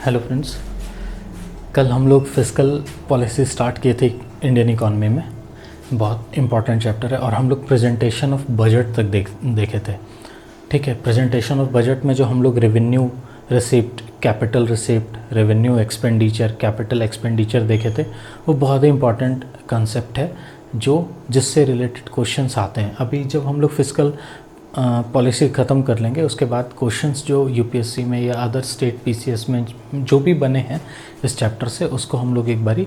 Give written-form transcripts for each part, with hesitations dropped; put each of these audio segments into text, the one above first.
Hello friends, कल हम लोग फिस्कल पॉलिसी स्टार्ट किए थे इंडियन इकॉनमी में। बहुत इंपॉर्टेंट चैप्टर है और हम लोग प्रेजेंटेशन ऑफ बजट तक देखे थे। ठीक है, प्रेजेंटेशन ऑफ बजट में जो हम लोग revenue receipt, capital receipt, revenue expenditure, capital expenditure देखे थे, वो बहुत ही इंपॉर्टेंट कंसेप्ट है जिससे रिलेटेड क्वेश्चंस आते हैं। अभी जब हम लोग फिस्कल पॉलिसी ख़त्म कर लेंगे उसके बाद क्वेश्चंस जो यूपीएससी में या अदर स्टेट पीसीएस में जो भी बने हैं इस चैप्टर से, उसको हम लोग एक बारी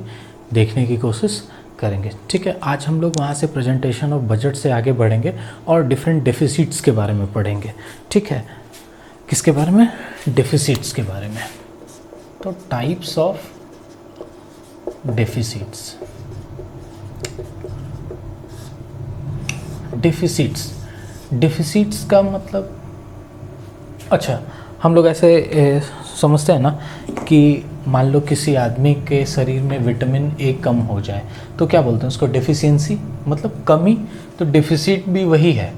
देखने की कोशिश करेंगे। ठीक है, आज हम लोग वहाँ से प्रेजेंटेशन ऑफ बजट से आगे बढ़ेंगे और डिफरेंट डेफिसिट्स के बारे में पढ़ेंगे। ठीक है, किसके बारे में? डेफिसिट्स के बारे में। तो टाइप्स ऑफ डेफिसिट्स। डेफिसिट्स का मतलब, अच्छा, हम लोग ऐसे समझते हैं ना कि मान लो किसी आदमी के शरीर में विटामिन ए कम हो जाए तो क्या बोलते हैं उसको? डेफिशिएंसी, मतलब कमी। तो डेफिसिट भी वही है,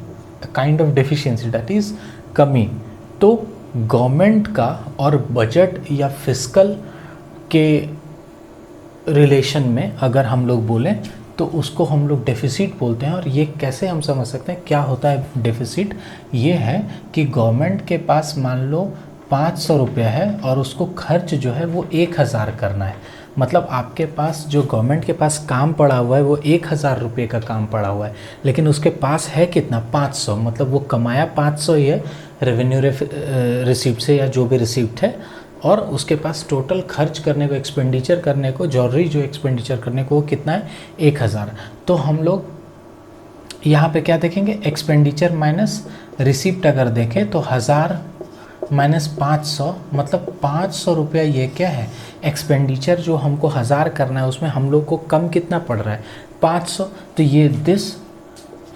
kind of deficiency, that is कमी। तो गवर्नमेंट का और बजट या फिस्कल के रिलेशन में अगर हम लोग बोलें तो उसको हम लोग डेफिसिट बोलते हैं। और ये कैसे हम समझ सकते हैं क्या होता है डेफिसिट? ये है कि गवर्नमेंट के पास मान लो 500 रुपया है और उसको खर्च जो है वो 1000 करना है। मतलब आपके पास जो गवर्नमेंट के पास काम पड़ा हुआ है वो 1000 रुपये का काम पड़ा हुआ है, लेकिन उसके पास है कितना? 500। मतलब वो कमाया 500 ही है रेवेन्यू रिसिप्ट से या जो भी रिसिप्ट है, और उसके पास टोटल खर्च करने को, एक्सपेंडिचर करने को, जॉलरी जो एक्सपेंडिचर करने को वो कितना है? 1000। तो हम लोग यहाँ पे क्या देखेंगे? एक्सपेंडिचर माइनस रिसिप्ट अगर देखें तो 1000 माइनस 500, मतलब 500 रुपया ये क्या है? एक्सपेंडिचर जो हमको 1000 करना है उसमें हम लोग को कम कितना पड़ रहा है? 500। तो ये this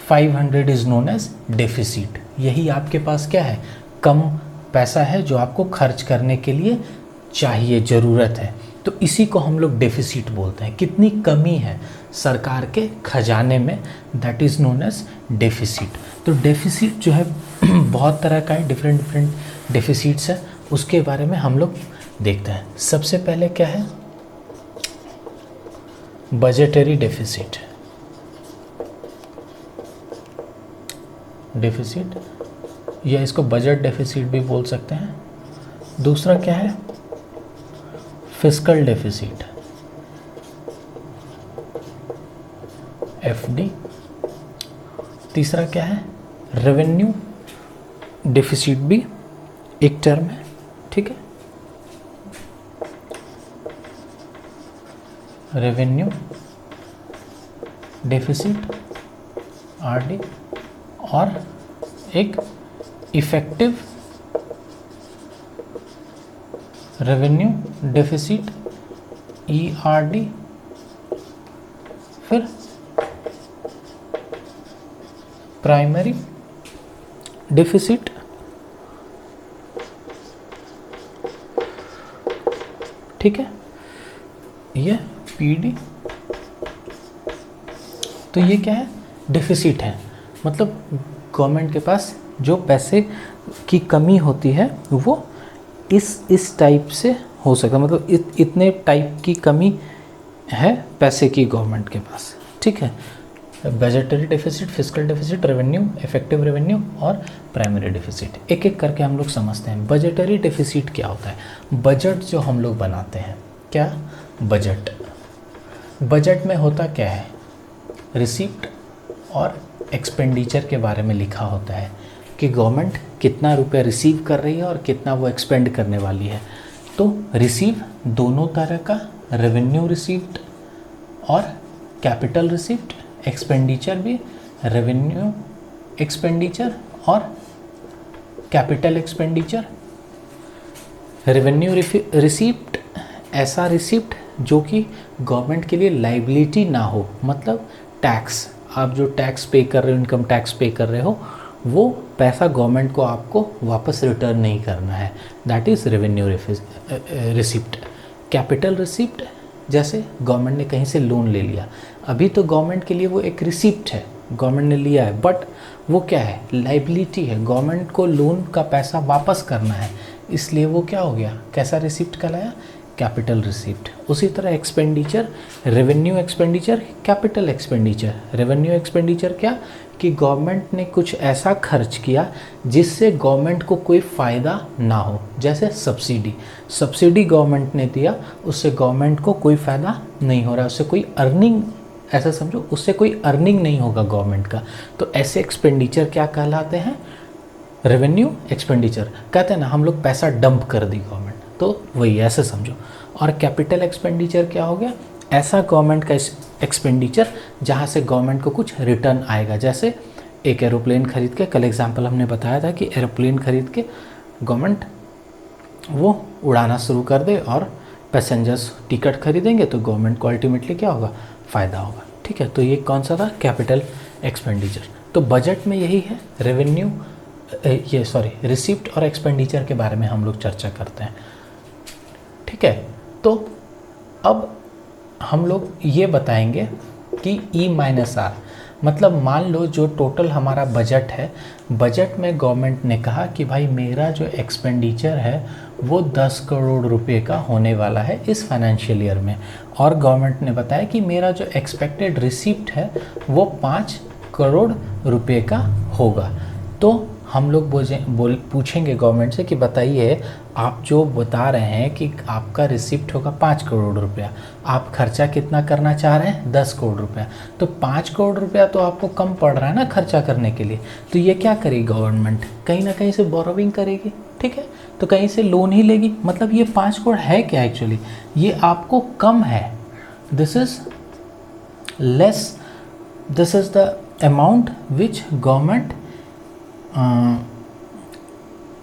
500 is known as deficit. यही आपके पास क्या है? कम पैसा है जो आपको खर्च करने के लिए चाहिए, ज़रूरत है। तो इसी को हम लोग डेफिसिट बोलते हैं। कितनी कमी है सरकार के खजाने में, that is known as deficit. तो डेफिसिट जो है बहुत तरह का है, डिफरेंट डेफिसिट्स है, उसके बारे में हम लोग देखते हैं। सबसे पहले क्या है? Budgetary deficit. डेफिसिट या इसको बजट डेफिसिट भी बोल सकते हैं। दूसरा क्या है? Fiscal deficit, FD. तीसरा क्या है? रेवेन्यू डेफिसिट भी एक टर्म है। ठीक है, रेवेन्यू डेफिसिट, आरडी। और एक इफेक्टिव रेवेन्यू डेफिसिट, ईआरडी। फिर प्राइमरी डेफिसिट। ठीक है, ये पीडी। तो ये क्या है? डेफिसिट है, मतलब गवर्नमेंट के पास जो पैसे की कमी होती है वो इस टाइप से हो सकता है, मतलब इतने टाइप की कमी है पैसे की गवर्नमेंट के पास। ठीक है, budgetary deficit, fiscal deficit, revenue, effective revenue और प्राइमरी डेफिसिट। एक एक करके हम लोग समझते हैं। बजटरी डेफिसिट क्या होता है? बजट जो हम लोग बनाते हैं, क्या? बजट में होता क्या है? रिसिप्ट और एक्सपेंडिचर के बारे में लिखा होता है कि गवर्नमेंट कितना रुपया रिसीव कर रही है और कितना वो एक्सपेंड करने वाली है। तो रिसीव दोनों तरह का, रेवेन्यू रिसीप्ट और कैपिटल रिसिप्ट। एक्सपेंडिचर भी रेवेन्यू एक्सपेंडिचर और कैपिटल एक्सपेंडिचर। रेवेन्यू रिसिप्ट ऐसा रिसिप्ट जो कि गवर्नमेंट के लिए लाइबिलिटी ना हो, मतलब टैक्स, आप जो टैक्स पे कर रहे हो, इनकम टैक्स पे कर रहे हो, वो पैसा गवर्नमेंट को आपको वापस रिटर्न नहीं करना है, that is revenue receipt. Capital receipt, जैसे गवर्नमेंट ने कहीं से लोन ले लिया, अभी तो गवर्नमेंट के लिए वो एक रिसिप्ट है, गवर्नमेंट ने लिया है, बट वो क्या है? लाइबिलिटी है, गवर्नमेंट को लोन का पैसा वापस करना है, इसलिए वो क्या हो गया, कैसा रिसिप्ट कहलाया, कैपिटल रिसिप्ट। उसी तरह expenditure, revenue expenditure, capital expenditure. Revenue expenditure क्या, कि गवर्नमेंट ने कुछ ऐसा खर्च किया जिससे गवर्नमेंट को कोई फ़ायदा ना हो, जैसे सब्सिडी। सब्सिडी गवर्नमेंट ने दिया, उससे गवर्नमेंट को कोई फ़ायदा नहीं हो रहा, उससे कोई अर्निंग, ऐसा समझो उससे कोई अर्निंग नहीं होगा गवर्नमेंट का, तो ऐसे एक्सपेंडिचर क्या कहलाते हैं, रेवेन्यू एक्सपेंडिचर। कहते हैं ना हम लोग पैसा डंप कर दी गवर्नमेंट, तो वही ऐसे समझो। और कैपिटल एक्सपेंडिचर क्या हो गया, ऐसा गवर्नमेंट का एक्सपेंडिचर जहाँ से गवर्नमेंट को कुछ रिटर्न आएगा। जैसे एक एरोप्लेन खरीद के, कल एग्जाम्पल हमने बताया था कि एरोप्लेन खरीद के गवर्नमेंट वो उड़ाना शुरू कर दे और पैसेंजर्स टिकट खरीदेंगे तो गवर्नमेंट को अल्टीमेटली क्या होगा, फ़ायदा होगा। ठीक है, तो ये कौन सा था, कैपिटल एक्सपेंडिचर। तो बजट में यही है, रेवेन्यू रिसिप्ट और एक्सपेंडिचर के बारे में हम लोग चर्चा करते हैं। ठीक है, तो अब हम लोग ये बताएंगे कि E-R मतलब मान लो जो टोटल हमारा बजट है, बजट में गवर्नमेंट ने कहा कि भाई मेरा जो एक्सपेंडिचर है वो 10 करोड़ रुपए का होने वाला है इस फाइनेंशियल ईयर में, और गवर्नमेंट ने बताया कि मेरा जो एक्सपेक्टेड रिसिप्ट है वो 5 करोड़ रुपए का होगा। तो हम लोग पूछेंगे गवर्नमेंट से कि बताइए आप जो बता रहे हैं कि आपका रिसिप्ट होगा 5 करोड़ रुपया, आप खर्चा कितना करना चाह रहे हैं, 10 करोड़ रुपया, तो 5 करोड़ रुपया तो आपको कम पड़ रहा है ना खर्चा करने के लिए। तो ये क्या करेगी गवर्नमेंट, कहीं ना कहीं से बोरोविंग करेगी। ठीक है, तो कहीं से लोन ही लेगी। मतलब ये 5 करोड़ है क्या एक्चुअली, ये आपको कम है, this is less, this is the amount which government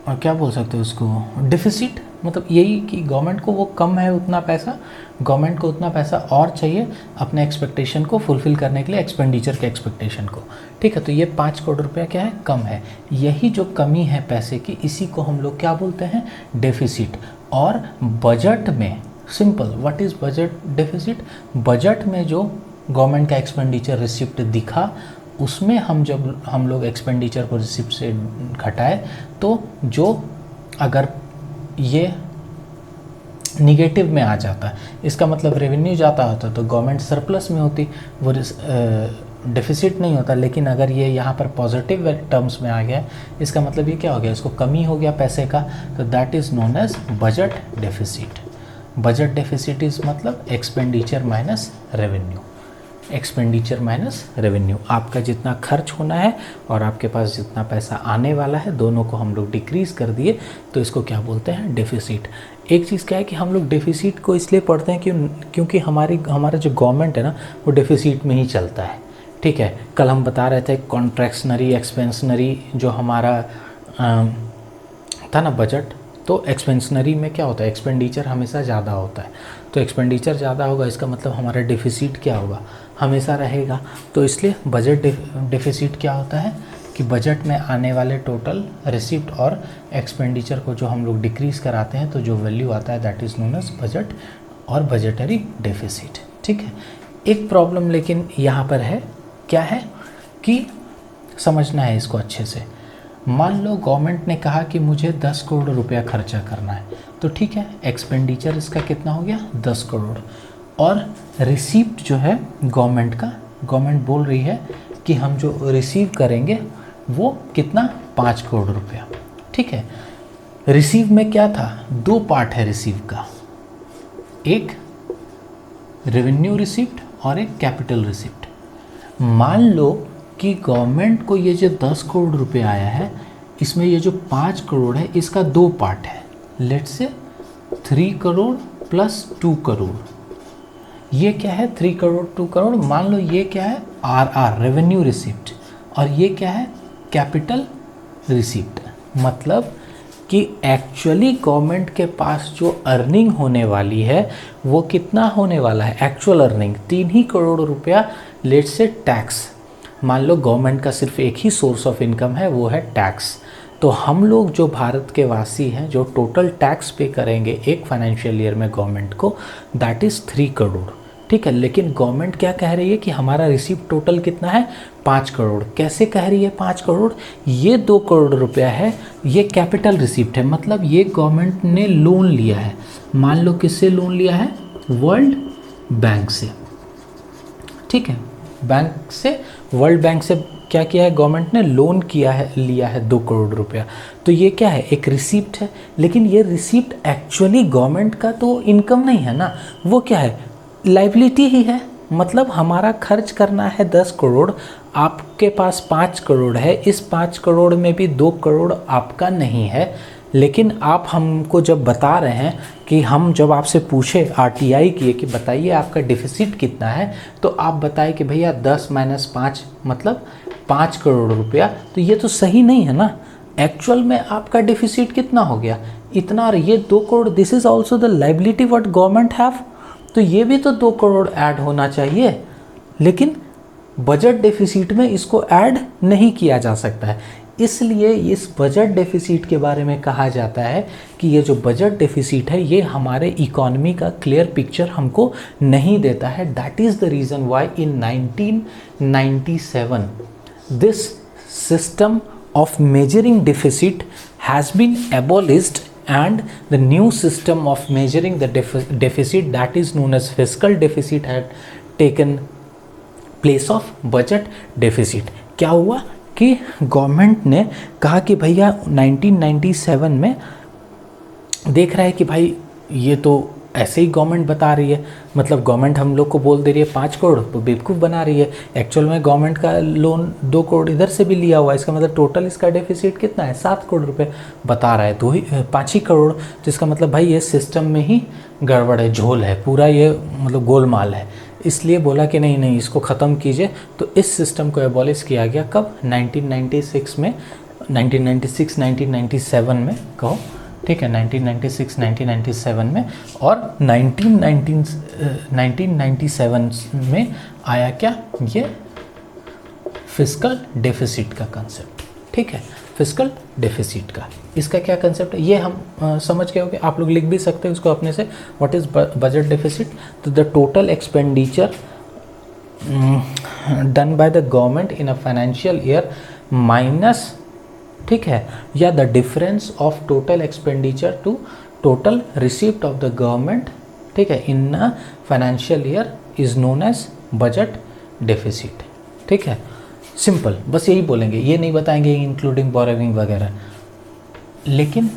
और क्या बोल सकते हो उसको, डिफिसिट। मतलब यही कि गवर्नमेंट को वो कम है उतना पैसा, गवर्नमेंट को उतना पैसा और चाहिए अपने एक्सपेक्टेशन को फुलफ़िल करने के लिए, एक्सपेंडिचर के एक्सपेक्टेशन को। ठीक है, तो ये 5 करोड़ रुपया क्या है, कम है। यही जो कमी है पैसे की, इसी को हम लोग क्या बोलते हैं, डेफिसिट। और बजट में simple, what is budget deficit, budget में जो गवर्नमेंट का एक्सपेंडिचर रिसिप्ट दिखा उसमें हम लोग एक्सपेंडिचर को रिसिप्ट से घटाए, तो जो अगर ये निगेटिव में आ जाता, इसका मतलब रेवेन्यू जाता होता तो गवर्नमेंट सरप्लस में होती, वो डेफिसिट नहीं होता। लेकिन अगर ये यहाँ पर पॉजिटिव टर्म्स में आ गया, इसका मतलब ये क्या हो गया, इसको कमी हो गया पैसे का, तो that is known as budget deficit. Budget deficit is मतलब expenditure minus revenue, expenditure minus revenue. आपका जितना खर्च होना है और आपके पास जितना पैसा आने वाला है, दोनों को हम लोग डिक्रीज़ कर दिए, तो इसको क्या बोलते हैं, डेफिसिट। एक चीज़ क्या है कि हम लोग डेफिसिट को इसलिए पढ़ते हैं क्योंकि हमारा जो गवर्नमेंट है ना, वो डेफिसिट में ही चलता है। ठीक है, कल हम बता रहे थे कॉन्ट्रैक्शनरी एक्सपेंशनरी जो हमारा था ना बजट, तो एक्सपेंशनरी में क्या होता है, एक्सपेंडिचर हमेशा ज़्यादा होता है, तो एक्सपेंडिचर ज़्यादा होगा, इसका मतलब हमारा डेफिसिट क्या होगा, हमेशा रहेगा। तो इसलिए बजट डेफिसिट क्या होता है कि बजट में आने वाले टोटल रिसिप्ट और एक्सपेंडिचर को जो हम लोग डिक्रीज़ कराते हैं, तो जो वैल्यू आता है that is known as budget और बजटरी डेफिसिट। ठीक है, एक प्रॉब्लम लेकिन यहाँ पर है, क्या है कि समझना है इसको अच्छे से। मान लो गवर्नमेंट ने कहा कि मुझे 10 करोड़ रुपया खर्चा करना है, तो ठीक है, एक्सपेंडिचर इसका कितना हो गया, 10 करोड़, और रिसीप्ट जो है गवर्नमेंट का, गवर्नमेंट बोल रही है कि हम जो रिसीव करेंगे वो कितना, 5 करोड़ रुपया। ठीक है, रिसीव में क्या था, 2 पार्ट है रिसीव का, एक रेवेन्यू रिसिप्ट और एक कैपिटल रिसिप्ट। मान लो कि गवर्नमेंट को ये जो 10 करोड़ रुपए आया है, इसमें ये जो 5 करोड़ है इसका 2 पार्ट है, let's say 3 crore plus 2 crore. ये क्या है, 3 करोड़ 2 करोड़। मान लो ये क्या है, RR रेवेन्यू रिसिप्ट, और ये क्या है, कैपिटल रिसिप्ट। मतलब कि एक्चुअली गवर्नमेंट के पास जो अर्निंग होने वाली है वो कितना होने वाला है, एक्चुअल अर्निंग 3 ही करोड़ रुपया, लेट्स से टैक्स। मान लो गवर्नमेंट का सिर्फ एक ही सोर्स ऑफ इनकम है, वो है टैक्स। तो हम लोग जो भारत के वासी हैं, जो टोटल टैक्स पे करेंगे एक फाइनेंशियल ईयर में गवर्नमेंट को, दैट इज़ 3 करोड़। ठीक है। लेकिन गवर्नमेंट क्या कह रही है कि हमारा रिसीप्ट टोटल कितना है 5 करोड़। कैसे कह रही है 5 करोड़? ये 2 करोड़ रुपया है, ये कैपिटल रिसीप्ट है, मतलब ये गवर्नमेंट ने लोन लिया है। मान लो किससे लोन लिया है? वर्ल्ड बैंक से, ठीक है। बैंक से, वर्ल्ड बैंक से क्या किया है गवर्नमेंट ने? लोन किया है, लिया है 2 करोड़ रुपया। तो ये क्या है? एक रिसीप्ट है। लेकिन ये रिसीप्ट एक्चुअली गवर्नमेंट का तो इनकम नहीं है ना, वो क्या है? लाइबिलिटी ही है। मतलब हमारा खर्च करना है 10 करोड़, आपके पास 5 करोड़ है, इस 5 करोड़ में भी 2 करोड़ आपका नहीं है। लेकिन आप हमको जब बता रहे हैं कि हम जब आपसे पूछे, आरटीआई किए कि बताइए आपका डिफिसिट कितना है, तो आप बताए कि भैया 10 - 5 मतलब 5 करोड़ रुपया। तो ये तो सही नहीं है ना। एक्चुअल में आपका डिफिसिट कितना हो गया? इतना। और ये 2 crore, this is also the liability what government have, तो ये भी तो 2 करोड़ ऐड होना चाहिए। लेकिन बजट डेफिसिट में इसको ऐड नहीं किया जा सकता है। इसलिए इस बजट डेफिसिट के बारे में कहा जाता है कि ये जो बजट डेफिसिट है ये हमारे इकोनॉमी का क्लियर पिक्चर हमको नहीं देता है। That is the reason why in 1997 this system of measuring deficit has been abolished and the new system of measuring the deficit, that is known as fiscal deficit, had taken place of budget deficit। क्या हुआ कि government ने कहा कि भैया 1997 में देख रहा है कि भाई ये तो ऐसे ही गवर्नमेंट बता रही है, मतलब गवर्नमेंट हम लोग को बोल दे रही है 5 करोड़, तो बेवकूफ़ बना रही है। एक्चुअल में गवर्नमेंट का लोन 2 करोड़ इधर से भी लिया हुआ है, इसका मतलब टोटल इसका डेफिसिट कितना है? 7 करोड़ रुपए बता रहा है, 5 ही करोड़। तो इसका मतलब भाई ये सिस्टम में ही गड़बड़ है, झोल है पूरा, ये मतलब गोलमाल है। इसलिए बोला कि नहीं नहीं इसको ख़त्म कीजिए। तो इस सिस्टम को एबॉलिश किया गया कब? 1996 में, 1997 में कहो, ठीक है, 1997 में। और 1997 में आया क्या? ये फिस्कल डेफिसिट का कंसेप्ट, ठीक है, फिस्कल डेफिसिट का। इसका क्या कंसेप्ट है ये हम समझ गए होंगे। आप लोग लिख भी सकते हैं उसको अपने से, व्हाट इज़ बजट डेफिसिट? तो the total expenditure done by the government in a financial year minus, ठीक है, या the difference of total expenditure to total receipt of the government, ठीक है, in a financial year is known as budget deficit, ठीक है। Simple, बस यही बोलेंगे, ये नहीं बताएंगे इंक्लूडिंग बोरोविंग वगैरह। लेकिन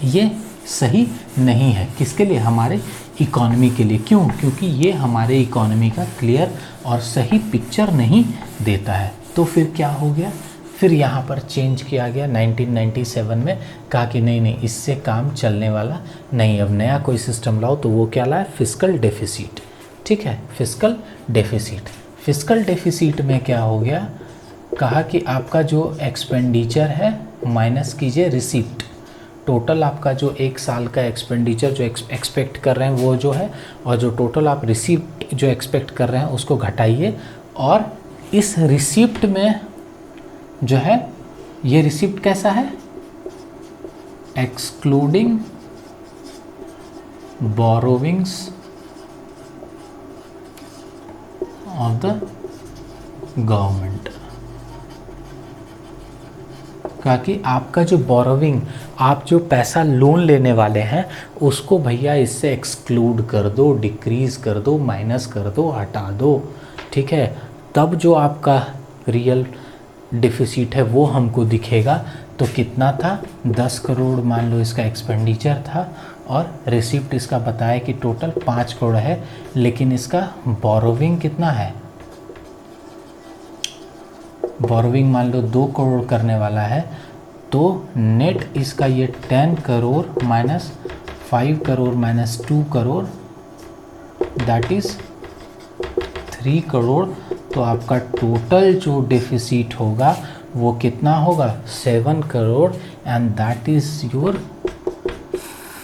ये सही नहीं है, किसके लिए? हमारे इकोनॉमी के लिए। क्यों? क्योंकि ये हमारे इकोनॉमी का क्लियर और सही पिक्चर नहीं देता है। तो फिर क्या हो गया? फिर यहाँ पर चेंज किया गया 1997 में, कहा कि नहीं नहीं इससे काम चलने वाला नहीं, अब नया कोई सिस्टम लाओ। तो वो क्या लाया? फिस्कल डेफिसिट, ठीक है, फिस्कल डेफिसिट। फिस्कल डेफिसिट में क्या हो गया? कहा कि आपका जो एक्सपेंडिचर है माइनस कीजिए रिसीप्ट, टोटल आपका जो एक साल का एक्सपेंडिचर जो एक्सपेक्ट कर रहे हैं वो जो है, और जो टोटल आप रिसीप्ट जो एक्सपेक्ट कर रहे हैं उसको घटाइए। और इस रिसीप्ट में जो है, ये रिसीप्ट कैसा है? Excluding borrowings of the government. कहा कि आपका जो बोरोविंग, आप जो पैसा लोन लेने वाले हैं उसको भैया इससे एक्सक्लूड कर दो, डिक्रीज कर दो, माइनस कर दो, हटा दो, ठीक है। तब जो आपका रियल डिफिसिट है वो हमको दिखेगा। तो कितना था? 10 करोड़ मान लो इसका एक्सपेंडिचर था, और रिसिप्ट इसका बताया कि टोटल 5 करोड़ है, लेकिन इसका बोरोविंग कितना है? बोरोविंग मान लो 2 करोड़ करने वाला है, तो नेट इसका ये 10 crore minus 5 crore minus 2 crore, that is 3 crore. तो आपका टोटल जो डेफिसिट होगा वो कितना होगा? 7 crore, and that is your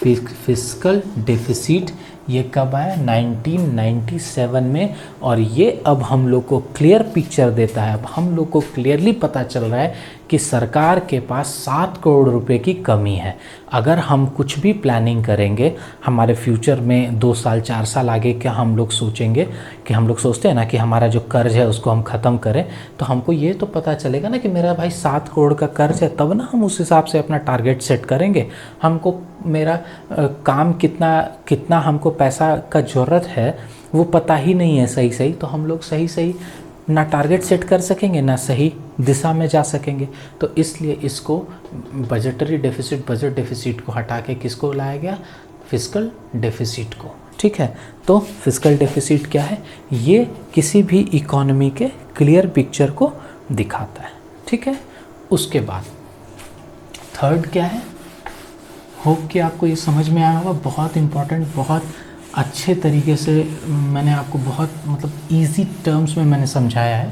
fiscal deficit. ये कब आया? 1997 में। और ये अब हम लोग को क्लियर पिक्चर देता है, अब हम लोग को क्लियरली पता चल रहा है कि सरकार के पास 7 करोड़ रुपए की कमी है। अगर हम कुछ भी प्लानिंग करेंगे हमारे फ्यूचर में 2 साल 4 साल आगे, क्या हम लोग सोचेंगे कि हम लोग सोचते हैं ना कि हमारा जो कर्ज है उसको हम ख़त्म करें, तो हमको ये तो पता चलेगा ना कि मेरा भाई 7 करोड़ का कर्ज है, तब ना हम उस हिसाब से अपना टारगेट सेट करेंगे। हमको मेरा काम कितना हमको पैसा का ज़रूरत है वो पता ही नहीं है सही, तो हम लोग सही ना टारगेट सेट कर सकेंगे ना सही दिशा में जा सकेंगे। तो इसलिए इसको बजट डेफिसिट को हटा के किसको लाया गया, फिस्कल डेफिसिट को। ठीक है, तो फिस्कल डेफिसिट क्या है, ये किसी भी इकोनॉमी के क्लियर पिक्चर को दिखाता है। ठीक है, उसके बाद थर्ड क्या है, होप कि आपको ये समझ में आया होगा। बहुत इम्पॉर्टेंट, बहुत अच्छे तरीके से मैंने आपको बहुत इजी टर्म्स में मैंने समझाया है।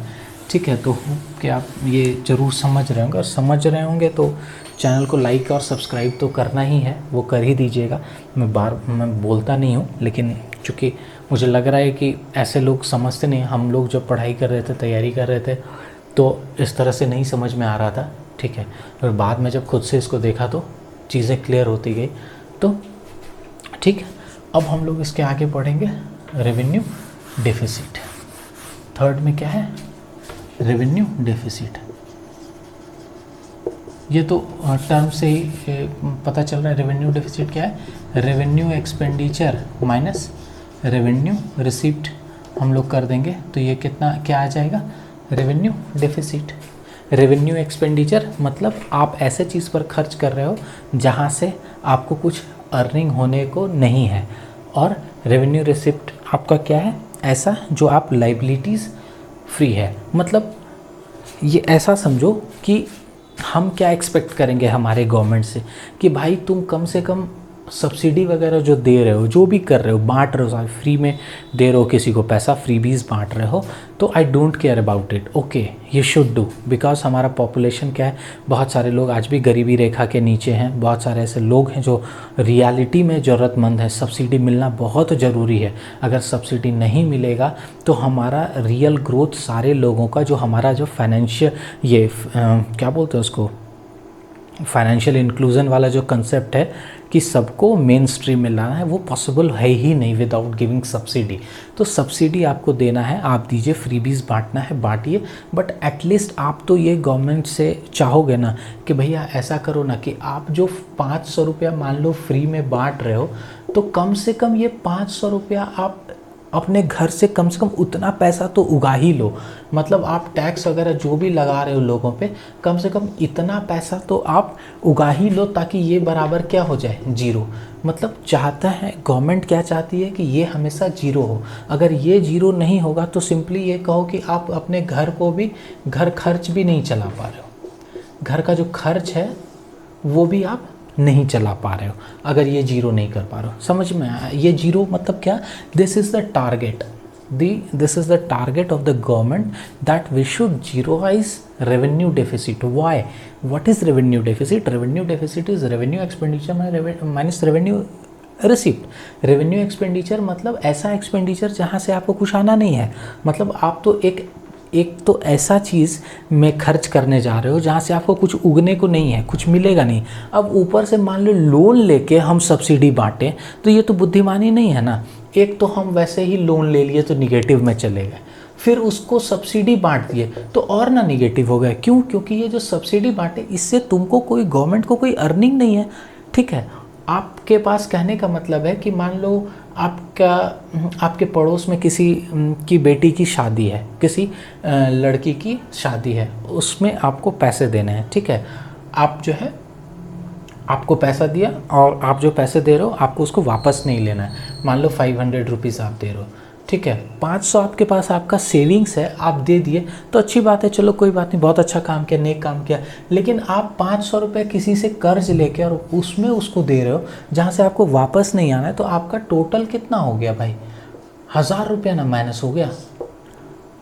ठीक है, तो होप कि आप ये ज़रूर समझ रहे होंगे, और समझ रहे होंगे तो चैनल को लाइक और सब्सक्राइब तो करना ही है, वो कर ही दीजिएगा। मैं बोलता नहीं हूँ, लेकिन चूँकि मुझे लग रहा है कि ऐसे लोग समझते नहीं। हम लोग जब पढ़ाई कर रहे थे, तैयारी कर रहे थे, तो इस तरह से नहीं समझ में आ रहा था। ठीक है, और बाद में जब खुद से इसको देखा तो चीज़ें क्लियर होती गई। तो ठीक है, अब हम लोग इसके आगे बढ़ेंगे। रेवेन्यू डेफिसिट, थर्ड में क्या है, रेवेन्यू डेफिसिट। ये तो टर्म से ही पता चल रहा है। रेवेन्यू डेफिसिट क्या है, revenue expenditure minus revenue receipt हम लोग कर देंगे, तो ये क्या आ जाएगा, रेवेन्यू डेफिसिट। रेवेन्यू एक्सपेंडिचर मतलब आप ऐसे चीज़ पर खर्च कर रहे हो जहाँ से आपको कुछ अर्निंग होने को नहीं है, और रेवेन्यू रिसिप्ट आपका क्या है, ऐसा जो आप लाइबिलिटीज़ फ्री है। मतलब ये ऐसा समझो कि हम क्या एक्सपेक्ट करेंगे हमारे गवर्नमेंट से कि भाई तुम कम से कम सब्सिडी वगैरह जो दे रहे हो, जो भी कर रहे हो, बांट रहे हो, फ्री में दे रहे हो किसी को पैसा, फ्रीबीज बांट रहे हो, तो I don't care about it. Okay, ये शुड डू, बिकॉज हमारा पॉपुलेशन क्या है, बहुत सारे लोग आज भी गरीबी रेखा के नीचे हैं। बहुत सारे ऐसे लोग हैं जो रियलिटी में ज़रूरतमंद है। सब्सिडी मिलना बहुत ज़रूरी है। अगर सब्सिडी नहीं मिलेगा तो हमारा रियल ग्रोथ, सारे लोगों का जो हमारा जो फाइनेंशियल क्या बोलते हैं उसको, फाइनेंशियल इंक्लूजन वाला जो कंसेप्ट है कि सबको मेन स्ट्रीम में लाना है, वो पॉसिबल है ही नहीं विदाउट गिविंग सब्सिडी। तो सब्सिडी आपको देना है, आप दीजिए, फ्रीबीज बांटना है, बांटिए, बट एटलीस्ट आप तो ये गवर्नमेंट से चाहोगे ना कि भैया ऐसा करो ना कि आप जो 500 रुपया मान लो फ्री में बांट रहे हो, तो कम से कम ये 500 रुपया आप अपने घर से कम उतना पैसा तो उगा ही लो। मतलब आप टैक्स वगैरह जो भी लगा रहे हो लोगों पे, कम से कम इतना पैसा तो आप उगा ही लो, ताकि ये बराबर क्या हो जाए, जीरो। मतलब चाहता है गवर्नमेंट, क्या चाहती है कि ये हमेशा जीरो हो। अगर ये जीरो नहीं होगा तो सिंपली ये कहो कि आप अपने घर को भी, घर खर्च भी नहीं चला पा रहे हो, घर का जो खर्च है वो भी आप नहीं चला पा रहे हो, अगर ये जीरो नहीं कर पा रहे हो। समझ में आया, ये जीरो मतलब क्या, this is the target, this is the target of the government that we should zeroize revenue deficit. Why? What is revenue deficit? Revenue deficit is revenue expenditure minus revenue receipt. Revenue expenditure मतलब ऐसा expenditure जहाँ से आपको कुछ आना नहीं है। मतलब आप तो एक तो ऐसा चीज़ में खर्च करने जा रहे हो जहाँ से आपको कुछ उगने को नहीं है, कुछ मिलेगा नहीं। अब ऊपर से मान लो लोन लेके हम सब्सिडी बांटें, तो ये तो बुद्धिमानी नहीं है ना। एक तो हम वैसे ही लोन ले लिए तो निगेटिव में चले गए, फिर उसको सब्सिडी बांट दिए तो और ना निगेटिव हो गए। क्यों? क्योंकि ये जो सब्सिडी बांटे, इससे तुमको कोई, गवर्नमेंट को कोई अर्निंग नहीं है। ठीक है, आपके पास कहने का मतलब है कि मान लो आपके पड़ोस में किसी की बेटी की शादी है, किसी लड़की की शादी है, उसमें आपको पैसे देने हैं। ठीक है, आप जो है, आपको पैसा दिया और आप जो पैसे दे रहे हो आपको उसको वापस नहीं लेना है। मान लो 500 रुपीज़ आप दे रहे हो, ठीक है, 500 आपके पास आपका सेविंग्स है, आप दे दिए तो अच्छी बात है, चलो कोई बात नहीं, बहुत अच्छा काम किया, नेक काम किया। लेकिन आप 500 रुपये किसी से कर्ज लेके और उसमें उसको दे रहे हो जहाँ से आपको वापस नहीं आना है, तो आपका टोटल कितना हो गया भाई? 1000 रुपया ना माइनस हो गया।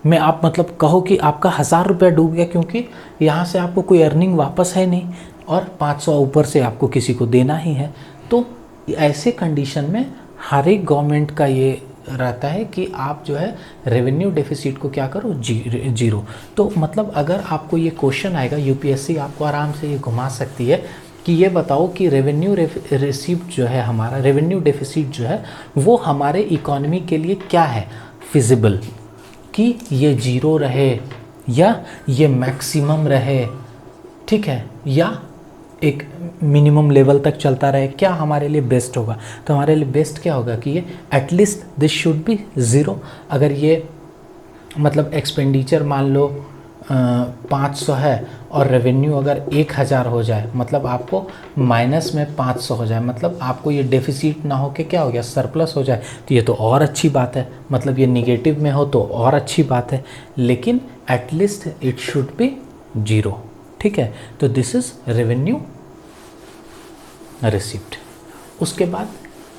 मैं आप मतलब कहो कि आपका 1000 रुपया डूब गया, क्योंकि यहाँ से आपको कोई अर्निंग वापस है नहीं और 500 ऊपर से आपको किसी को देना ही है। तो ऐसे कंडीशन में हर एक गवर्नमेंट का ये रहता है कि आप जो है रेवेन्यू डेफिसिट को क्या करो, जीरो। तो मतलब अगर आपको ये क्वेश्चन आएगा, यूपीएससी आपको आराम से ये घुमा सकती है कि ये बताओ कि रेवेन्यू रिसीप्ट जो है हमारा, रेवेन्यू डेफिसिट जो है वो हमारे इकोनॉमी के लिए क्या है फिजिबल, कि ये जीरो रहे या ये मैक्सिमम रहे, ठीक है, या एक मिनिमम लेवल तक चलता रहे, क्या हमारे लिए बेस्ट होगा। तो हमारे लिए बेस्ट क्या होगा कि ये at least this should be zero. अगर ये मतलब एक्सपेंडिचर मान लो 500 है और रेवेन्यू अगर 1000 हो जाए, मतलब आपको माइनस में 500 हो जाए, मतलब आपको ये डेफिसिट ना हो के क्या हो गया, सरप्लस हो जाए, तो ये तो और अच्छी बात है। मतलब ये निगेटिव में हो तो और अच्छी बात है, लेकिन at least it should be zero, ठीक है। तो दिस इज रेवेन्यू रिसिप्ट। उसके बाद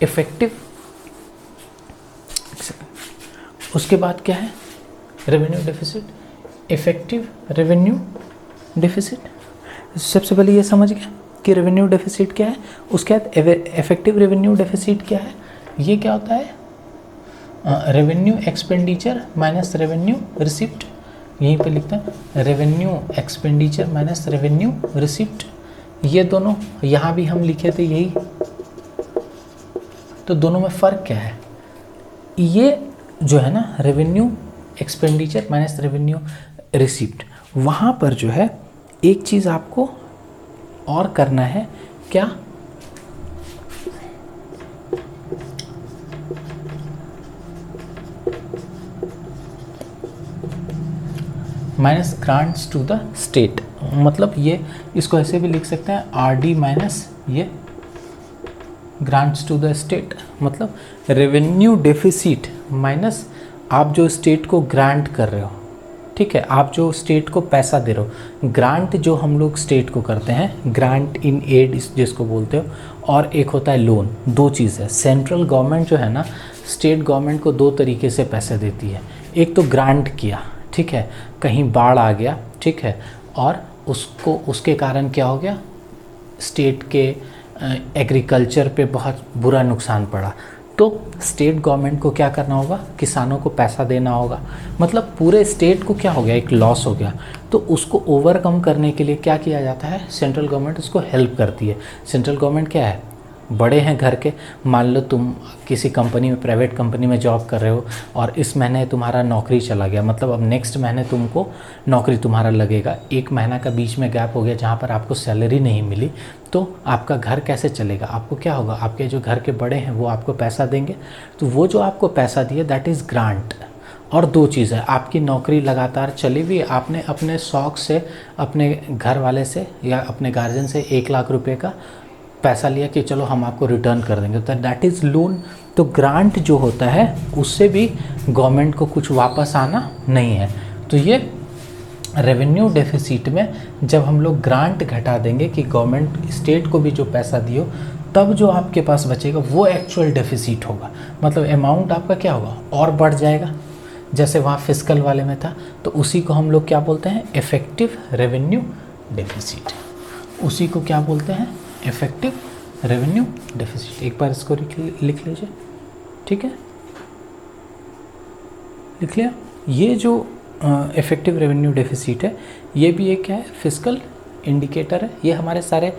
इफेक्टिव, उसके बाद क्या है, revenue deficit, effective revenue deficit. सबसे पहले ये समझ गया कि रेवेन्यू डेफिसिट क्या है। उसके बाद इफेक्टिव रेवेन्यू डेफिसिट क्या है, ये क्या होता है, revenue expenditure minus revenue receipt. यहीं पे लिखते हैं revenue expenditure minus revenue receipt. ये दोनों यहाँ भी हम लिखे थे यही, तो दोनों में फ़र्क क्या है, ये जो है ना revenue expenditure minus revenue receipt, वहाँ पर जो है एक चीज़ आपको और करना है, क्या, minus grants to the state. मतलब ये इसको ऐसे भी लिख सकते हैं आरडी माइनस ये ग्रांट्स टू द स्टेट। मतलब रेवेन्यू डेफिसिट माइनस आप जो स्टेट को ग्रांट कर रहे हो, ठीक है, आप जो स्टेट को पैसा दे रहे हो। ग्रांट जो हम लोग स्टेट को करते हैं, ग्रांट इन एड जिसको बोलते हो, और एक होता है लोन। दो चीज़ है। सेंट्रल गवर्नमेंट जो है ना स्टेट गवर्नमेंट को दो तरीके से पैसे देती है। एक तो ग्रांट किया, ठीक है, कहीं बाढ़ आ गया, ठीक है, और उसको उसके कारण क्या हो गया, स्टेट के एग्रीकल्चर पे बहुत बुरा नुकसान पड़ा, तो स्टेट गवर्नमेंट को क्या करना होगा, किसानों को पैसा देना होगा। मतलब पूरे स्टेट को क्या हो गया, एक लॉस हो गया, तो उसको ओवरकम करने के लिए क्या किया जाता है, सेंट्रल गवर्नमेंट उसको हेल्प करती है। सेंट्रल गवर्नमेंट क्या है, बड़े हैं घर के, मान लो तुम किसी कंपनी में, प्राइवेट कंपनी में जॉब कर रहे हो और इस महीने तुम्हारा नौकरी चला गया, मतलब अब नेक्स्ट महीने तुमको नौकरी तुम्हारा लगेगा, एक महीना का बीच में गैप हो गया जहाँ पर आपको सैलरी नहीं मिली, तो आपका घर कैसे चलेगा, आपको क्या होगा, आपके जो घर के बड़े हैं वो आपको पैसा देंगे, तो वो जो आपको पैसा दिए दैट इज़ ग्रांट। और दो चीज़ है, आपकी नौकरी लगातार चली हुई, आपने अपने शौक से, अपने घर वाले से या अपने गार्जियन से 1 लाख रुपए का पैसा लिया कि चलो हम आपको रिटर्न कर देंगे, तो दैट इज़ लोन। तो ग्रांट जो होता है उससे भी गवर्नमेंट को कुछ वापस आना नहीं है। तो ये रेवेन्यू डेफिसिट में जब हम लोग ग्रांट घटा देंगे कि गवर्नमेंट स्टेट को भी जो पैसा दियो, तब जो आपके पास बचेगा वो एक्चुअल डेफिसिट होगा। मतलब अमाउंट आपका क्या होगा, और बढ़ जाएगा, जैसे वहाँ फिस्कल वाले में था। तो उसी को हम लोग क्या बोलते हैं, इफेक्टिव रेवेन्यू डेफिसिट। उसी को क्या बोलते हैं, इफेक्टिव रेवेन्यू डेफिसिट। एक बार इसको लिख लीजिए, ठीक है, लिख लिया। ये जो इफेक्टिव रेवेन्यू डेफिसिट है, ये भी एक क्या है, फिस्कल इंडिकेटर है। ये हमारे सारे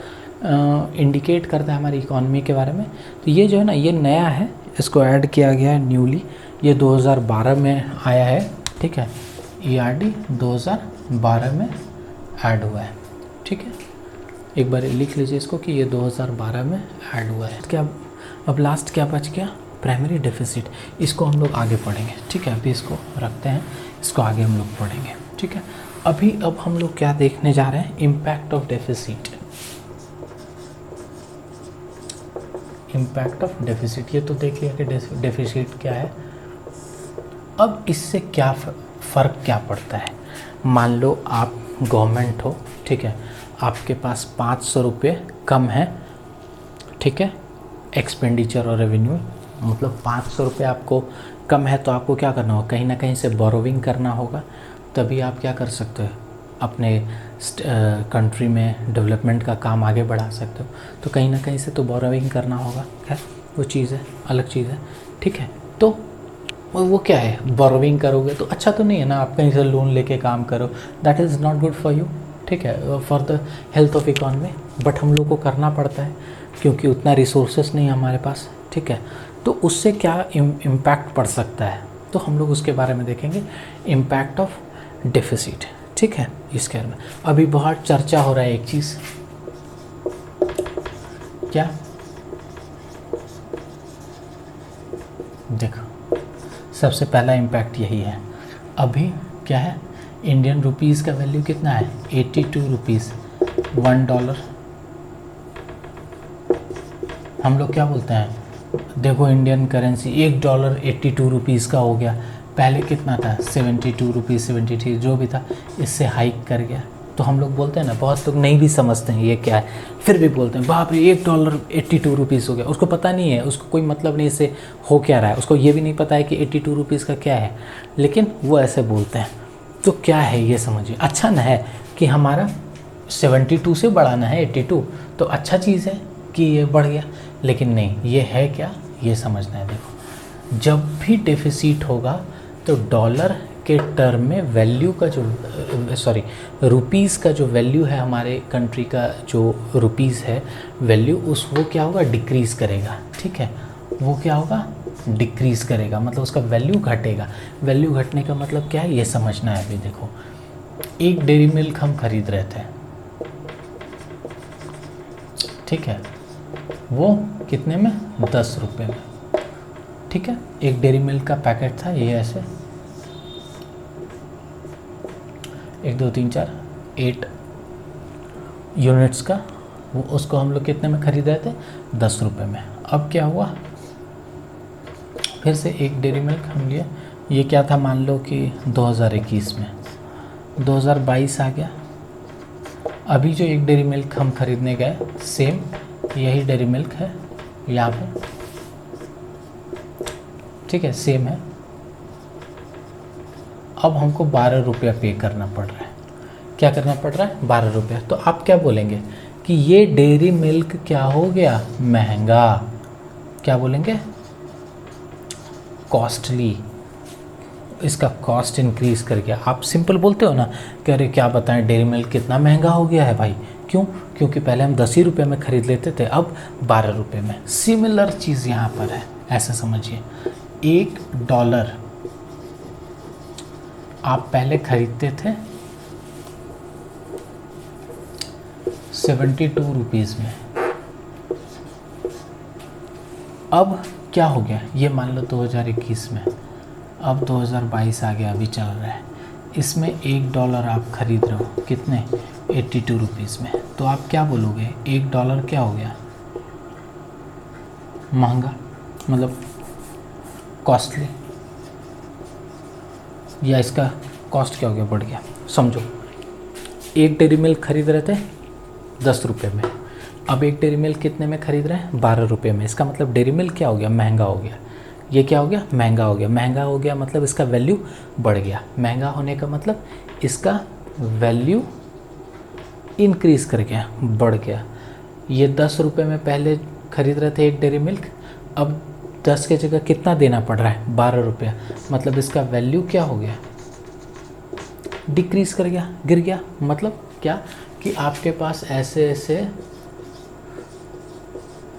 इंडिकेट करता है हमारी इकोनॉमी के बारे में। तो ये जो है ना, ये नया है, इसको ऐड किया गया है न्यूली, ये 2012 में आया है, ठीक है, ERD 2012 में ऐड हुआ है, ठीक है। एक बार लिख लीजिए इसको कि ये 2012 में ऐड हुआ है। क्या अब लास्ट क्या बच गया, प्राइमरी डेफिसिट। इसको हम लोग आगे पढ़ेंगे, ठीक है, अभी इसको रखते हैं, इसको आगे हम लोग पढ़ेंगे, ठीक है। अब हम लोग क्या देखने जा रहे हैं, impact of deficit. Impact of deficit, ये तो देख लिया कि डेफिसिट क्या है। अब इससे क्या फ़र्क क्या पड़ता है। मान लो आप गवर्नमेंट हो, ठीक है, आपके पास 500 रुपये कम है, ठीक है, एक्सपेंडिचर और रेवेन्यू, मतलब 500 रुपये आपको कम है, तो आपको क्या करना होगा, कहीं ना कहीं से बोरोविंग करना होगा, तभी आप क्या कर सकते हो, अपने कंट्री में डेवलपमेंट का काम आगे बढ़ा सकते हो। तो कहीं ना कहीं से तो बोरोविंग करना होगा, खैर वो चीज़ है, अलग चीज़ है, ठीक है। तो वो क्या है, बोरोविंग करोगे तो अच्छा तो नहीं है ना, आप कहीं से लोन लेके काम करो, that is not good for you, ठीक है, for the health of economy. But हम लोग को करना पड़ता है क्योंकि उतना रिसोर्सेस नहीं है हमारे पास, ठीक है। तो उससे क्या इम्पैक्ट पड़ सकता है, तो हम लोग उसके बारे में देखेंगे, इम्पैक्ट ऑफ डेफिसिट, ठीक है। इसके बारे में अभी बहुत चर्चा हो रहा है एक चीज़, क्या, देखो सबसे पहला इम्पैक्ट यही है, अभी क्या है, इंडियन रुपीज़ का वैल्यू कितना है, 82 रुपीज़, $1। हम लोग क्या बोलते हैं, देखो इंडियन करेंसी $1 82 रुपीज़ का हो गया, पहले कितना था 72 रुपीज़ 73 जो भी था, इससे हाइक कर गया। तो हम लोग बोलते हैं ना, बहुत लोग नहीं भी समझते हैं ये क्या है, फिर भी बोलते हैं बाप रे $1 82 रुपीज़ हो गया, उसको पता नहीं है, उसको कोई मतलब नहीं इससे हो क्या रहा है, उसको ये भी नहीं पता है कि 82 रुपीज़ का क्या है, लेकिन वो ऐसे बोलते हैं। तो क्या है ये समझिए, अच्छा न है कि हमारा 72 से बढ़ाना है 82, तो अच्छा चीज़ है कि ये बढ़ गया, लेकिन नहीं, ये है क्या, ये समझना है। देखो जब भी डेफिसिट होगा तो डॉलर के टर्म में वैल्यू का जो रुपीज़ का जो वैल्यू है, हमारे कंट्री का जो रुपीज़ है वैल्यू, वो क्या होगा, डिक्रीज़ करेगा, ठीक है। वो क्या होगा, डिक्रीज़ करेगा, मतलब उसका वैल्यू घटेगा। वैल्यू घटने का मतलब क्या है, ये समझना है। अभी देखो, एक डेयरी मिल्क हम खरीद रहे थे, ठीक है, वो कितने में, 10 रुपये में, ठीक है। एक डेयरी मिल्क का पैकेट था, ये ऐसे 1 2 3 4 8 यूनिट्स का, वो उसको हम लोग कितने में खरीद रहे थे, 10 रुपये में। अब क्या हुआ, फिर से एक डेयरी मिल्क हम लिए, ये क्या था, मान लो कि 2021 में, 2022 आ गया। अभी जो एक डेयरी मिल्क हम खरीदने गए, सेम यही डेयरी मिल्क है यहाँ पे, ठीक है, सेम है। अब हमको 12 रुपया पे करना पड़ रहा है। क्या करना पड़ रहा है, 12 रुपया। तो आप क्या बोलेंगे कि ये डेयरी मिल्क क्या हो गया, महंगा। क्या बोलेंगे, कॉस्टली, इसका कॉस्ट इंक्रीज कर गया। आप सिंपल बोलते हो ना कि अरे क्या बताएं, डेयरी मिल्क कितना महंगा हो गया है भाई। क्यों, क्योंकि पहले हम 10 ही रुपये में ख़रीद लेते थे, अब 12 रुपये में। सिमिलर चीज़ यहाँ पर है, ऐसा समझिए। $1 आप पहले खरीदते थे 72 रुपीज़ में, अब क्या हो गया, ये मान लो 2021 में, अब 2022 आ गया, अभी चल रहा है, इसमें $1 आप खरीद रहे हो कितने, 82 रुपीज़ में। तो आप क्या बोलोगे, $1 क्या हो गया, महंगा, मतलब कॉस्टली, या इसका कॉस्ट क्या हो गया, बढ़ गया। समझो, एक डेयरी मिल्क खरीद रहे थे 10 रुपये में, अब एक डेयरी मिल्क कितने में खरीद रहे हैं, 12 रुपये में। इसका मतलब डेयरी मिल्क क्या हो गया, महंगा हो गया। ये क्या हो गया, महंगा हो गया। महंगा हो गया मतलब इसका वैल्यू बढ़ गया। महंगा होने का मतलब इसका वैल्यू इंक्रीज़ कर गया, बढ़ गया। ये 10 रुपये में पहले ख़रीद रहे थे एक डेयरी मिल्क, अब 10 के जगह कितना देना पड़ रहा है, 12 रुपया, मतलब इसका वैल्यू क्या हो गया, डिक्रीज़ कर गया, गिर गया। मतलब क्या कि आपके पास ऐसे ऐसे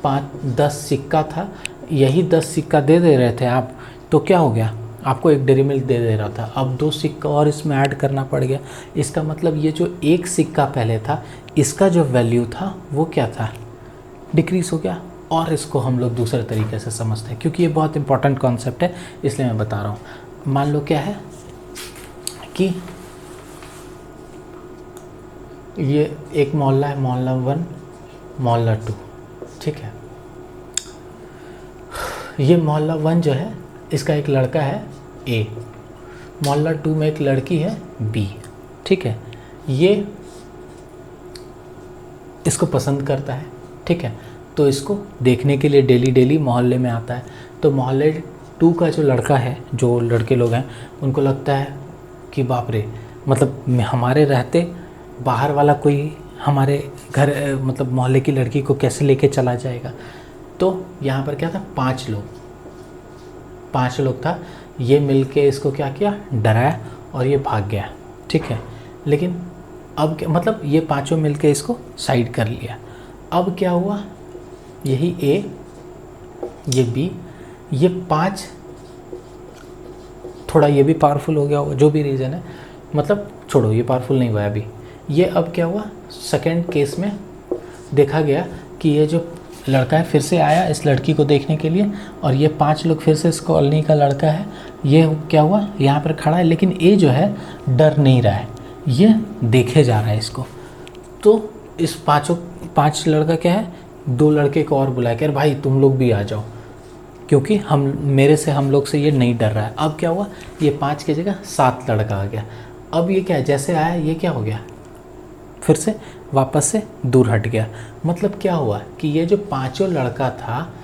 5-10 सिक्का था, यही 10 सिक्का दे रहे थे आप, तो क्या हो गया, आपको एक डेयरी मिल्क दे रहा था, अब 2 सिक्का और इसमें ऐड करना पड़ गया। इसका मतलब ये जो एक सिक्का पहले था, इसका जो वैल्यू था वो क्या था, डिक्रीज़ हो गया। और इसको हम लोग दूसरे तरीके से समझते हैं, क्योंकि ये बहुत इंपॉर्टेंट कॉन्सेप्ट है, इसलिए मैं बता रहा हूँ। मान लो क्या है कि ये एक मोहल्ला है, मोहल्ला 1, मोहल्ला 2, ठीक है। ये मोहल्ला 1 जो है, इसका एक लड़का है A, मोहल्ला 2 में एक लड़की है B, ठीक है। ये इसको पसंद करता है, ठीक है, तो इसको देखने के लिए डेली डेली मोहल्ले में आता है। तो मोहल्ले 2 का जो लड़का है, जो लड़के लोग हैं, उनको लगता है कि बाप रे, मतलब हमारे रहते बाहर वाला कोई हमारे घर, मतलब मोहल्ले की लड़की को कैसे लेके चला जाएगा। तो यहाँ पर क्या था, 5 लोग था। ये मिलके इसको क्या किया, डराया और ये भाग गया, ठीक है। लेकिन अब क्या मतलब ये पांचों मिलके इसको साइड कर लिया। अब क्या हुआ, यही ए, ये बी, ये पांच, थोड़ा ये भी पावरफुल हो गया होगा, जो भी रीज़न है, मतलब छोड़ो ये पावरफुल नहीं हुआ अभी। ये अब क्या हुआ, सेकंड केस में देखा गया कि ये जो लड़का है फिर से आया इस लड़की को देखने के लिए, और ये पांच लोग फिर से इस कॉलोनी का लड़का है, ये क्या हुआ यहाँ पर खड़ा है, लेकिन ये जो है डर नहीं रहा है, ये देखे जा रहा है इसको। तो इस पांच लड़का क्या है, दो लड़के को और बुलाया कि अरे भाई तुम लोग भी आ जाओ, क्योंकि हम लोग से ये नहीं डर रहा है। अब क्या हुआ, ये पांच की जगह सात लड़का आ गया। अब ये क्या है, जैसे आया ये क्या हो गया, फिर से वापस से दूर हट गया। मतलब क्या हुआ कि ये जो पांचों लड़का था,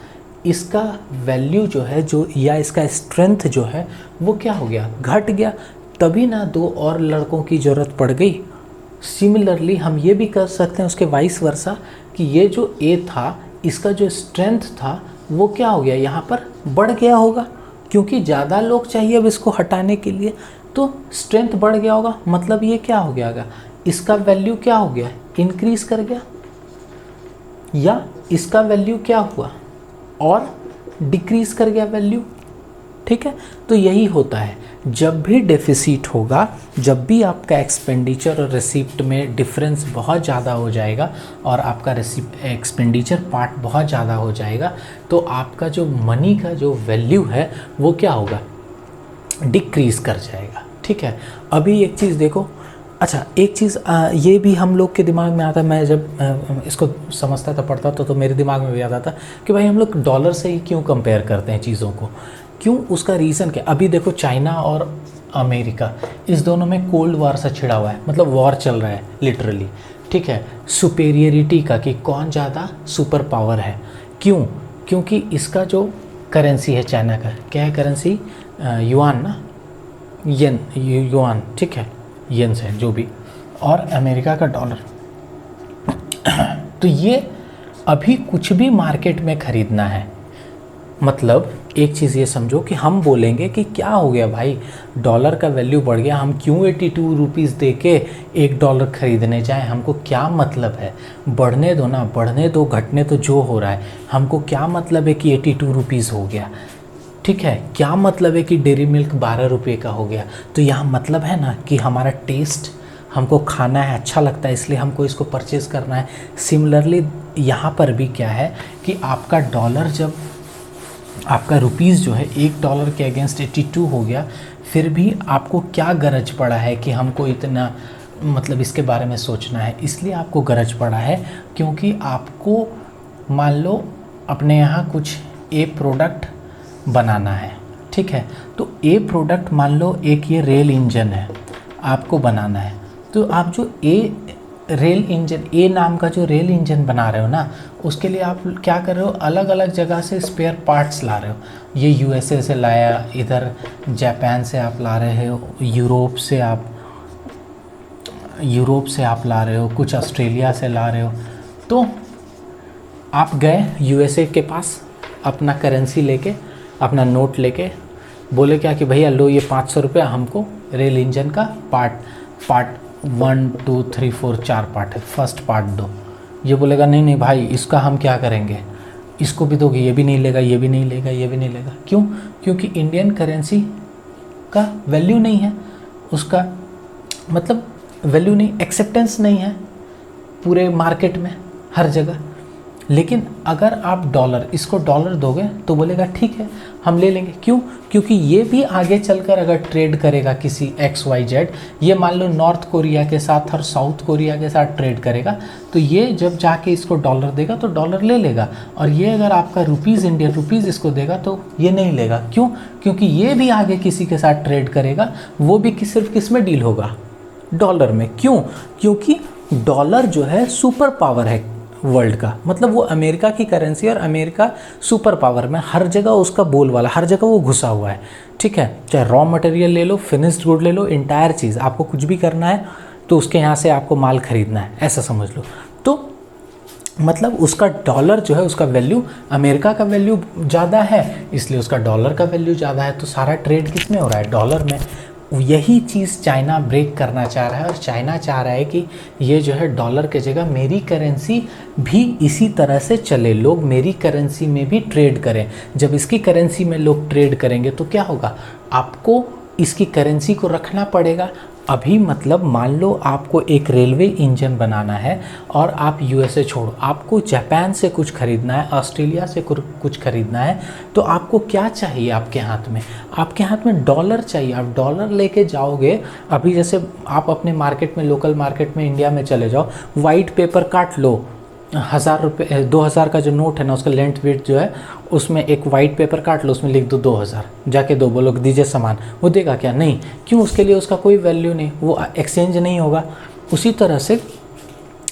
इसका वैल्यू जो है, जो या इसका स्ट्रेंथ जो है वो क्या हो गया, घट गया। तभी ना दो और लड़कों की ज़रूरत पड़ गई। सिमिलरली हम ये भी कर सकते हैं उसके वाइस वर्सा कि ये जो ए था, इसका जो स्ट्रेंथ था वो क्या हो गया, यहाँ पर बढ़ गया होगा, क्योंकि ज़्यादा लोग चाहिए अब इसको हटाने के लिए, तो स्ट्रेंथ बढ़ गया होगा। मतलब ये क्या हो गया, इसका वैल्यू क्या हो गया, इंक्रीज कर गया, या इसका वैल्यू क्या हुआ और डिक्रीज कर गया वैल्यू, ठीक है। तो यही होता है, जब भी डेफिसिट होगा, जब भी आपका एक्सपेंडिचर और रिसिप्ट में डिफरेंस बहुत ज़्यादा हो जाएगा और आपका एक्सपेंडिचर पार्ट बहुत ज़्यादा हो जाएगा, तो आपका जो मनी का जो वैल्यू है वो क्या होगा, डिक्रीज कर जाएगा, ठीक है। अभी एक चीज़ देखो, अच्छा एक चीज़ ये भी हम लोग के दिमाग में आता है, मैं जब इसको समझता था, पढ़ता था, तो मेरे दिमाग में भी आता था कि भाई हम लोग डॉलर से ही क्यों कंपेयर करते हैं चीज़ों को, क्यों, उसका रीज़न क्या। अभी देखो चाइना और अमेरिका, इस दोनों में कोल्ड वार सा छिड़ा हुआ है, मतलब वॉर चल रहा है लिटरली, ठीक है, सुपेरियरिटी का, कि कौन ज़्यादा सुपर पावर है। क्यों, क्योंकि इसका जो करेंसी है चाइना का, क्या है करेंसी, युआन ना, युआन, ठीक है, येन्स है जो भी, और अमेरिका का डॉलर। तो ये अभी कुछ भी मार्केट में ख़रीदना है, मतलब एक चीज़ ये समझो कि हम बोलेंगे कि क्या हो गया भाई, डॉलर का वैल्यू बढ़ गया, हम क्यों 82 रुपीज़ दे के $1 ख़रीदने जाएं, हमको क्या मतलब है, बढ़ने दो ना, बढ़ने दो, घटने तो जो हो रहा है, हमको क्या मतलब है कि 82 रुपीज़ हो गया, ठीक है। क्या मतलब है कि डेयरी मिल्क 12 रुपये का हो गया। तो यहाँ मतलब है ना कि हमारा टेस्ट, हमको खाना है, अच्छा लगता है, इसलिए हमको इसको परचेज़ करना है। सिमिलरली यहाँ पर भी क्या है कि आपका डॉलर, जब आपका रुपीज़ जो है $1 के अगेंस्ट 82 हो गया, फिर भी आपको क्या गरज पड़ा है कि हमको इतना, मतलब इसके बारे में सोचना है। इसलिए आपको गरज पड़ा है क्योंकि आपको मान लो अपने यहाँ कुछ ए प्रोडक्ट बनाना है, ठीक है। तो ए प्रोडक्ट, मान लो एक ये रेल इंजन है, आपको बनाना है, तो आप जो रेल इंजन, ए नाम का जो रेल इंजन बना रहे हो ना, उसके लिए आप क्या कर रहे हो, अलग अलग जगह से स्पेयर पार्ट्स ला रहे हो। ये यूएसए से लाया, इधर जापान से आप ला रहे हो, यूरोप से आप ला रहे हो, कुछ ऑस्ट्रेलिया से ला रहे हो। तो आप गए यूएसए के पास अपना करेंसी लेके, अपना नोट लेके, बोले क्या कि भैया लो ये 500 रुपया, हमको रेल इंजन का पार्ट 1 2 3 4 4 पार्ट है, फर्स्ट पार्ट दो। ये बोलेगा नहीं नहीं भाई, इसका हम क्या करेंगे, इसको भी दोगे, ये भी नहीं लेगा, ये भी नहीं लेगा, ये भी नहीं लेगा। क्यों, क्योंकि इंडियन करेंसी का वैल्यू नहीं है, उसका मतलब वैल्यू नहीं, एक्सेप्टेंस नहीं है पूरे मार्केट में हर जगह। लेकिन अगर आप इसको डॉलर दोगे तो बोलेगा ठीक है हम ले लेंगे। क्यों, क्योंकि ये भी आगे चलकर अगर ट्रेड करेगा किसी XYZ, ये मान लो नॉर्थ कोरिया के साथ और साउथ कोरिया के साथ ट्रेड करेगा, तो ये जब जाके इसको डॉलर देगा तो डॉलर ले लेगा, और ये अगर आपका रुपीज़, इंडियन रुपीज़ इसको देगा तो ये नहीं लेगा। क्यों, क्योंकि ये भी आगे किसी के साथ ट्रेड करेगा, वो भी सिर्फ किस में डील होगा, डॉलर में। क्यों, क्योंकि डॉलर जो है सुपर पावर है वर्ल्ड का, मतलब वो अमेरिका की करेंसी, और अमेरिका सुपर पावर में हर जगह उसका बोलबाला, हर जगह वो घुसा हुआ है, ठीक है। चाहे रॉ मटेरियल ले लो, फिनिश्ड गुड ले लो, इंटायर चीज़, आपको कुछ भी करना है तो उसके यहाँ से आपको माल खरीदना है, ऐसा समझ लो। तो मतलब उसका डॉलर जो है उसका वैल्यू, अमेरिका का वैल्यू ज़्यादा है इसलिए उसका डॉलर का वैल्यू ज़्यादा है, तो सारा ट्रेड किस में हो रहा है, डॉलर में। यही चीज़ चाइना ब्रेक करना चाह रहा है और चाइना चाह रहा है कि ये जो है डॉलर के जगह मेरी करेंसी भी इसी तरह से चले, लोग मेरी करेंसी में भी ट्रेड करें। जब इसकी करेंसी में लोग ट्रेड करेंगे तो क्या होगा, आपको इसकी करेंसी को रखना पड़ेगा। अभी मतलब मान लो आपको एक रेलवे इंजन बनाना है और आप यूएसए छोड़ो, आपको जापान से कुछ खरीदना है, ऑस्ट्रेलिया से कुछ खरीदना है, तो आपको क्या चाहिए, आपके हाथ में डॉलर चाहिए। आप डॉलर लेके जाओगे, अभी जैसे आप अपने मार्केट में, लोकल मार्केट में इंडिया में चले जाओ, वाइट पेपर काट लो, 1000 रुपये 2000 का जो नोट है ना, उसका लेंथ वेट जो है, उसमें एक वाइट पेपर काट लो, उसमें लिख दो 2000, जाके दो, बोलो दीजिए सामान, वो देगा क्या, नहीं, क्यों, उसके लिए उसका कोई वैल्यू नहीं, वो एक्सचेंज नहीं होगा। उसी तरह से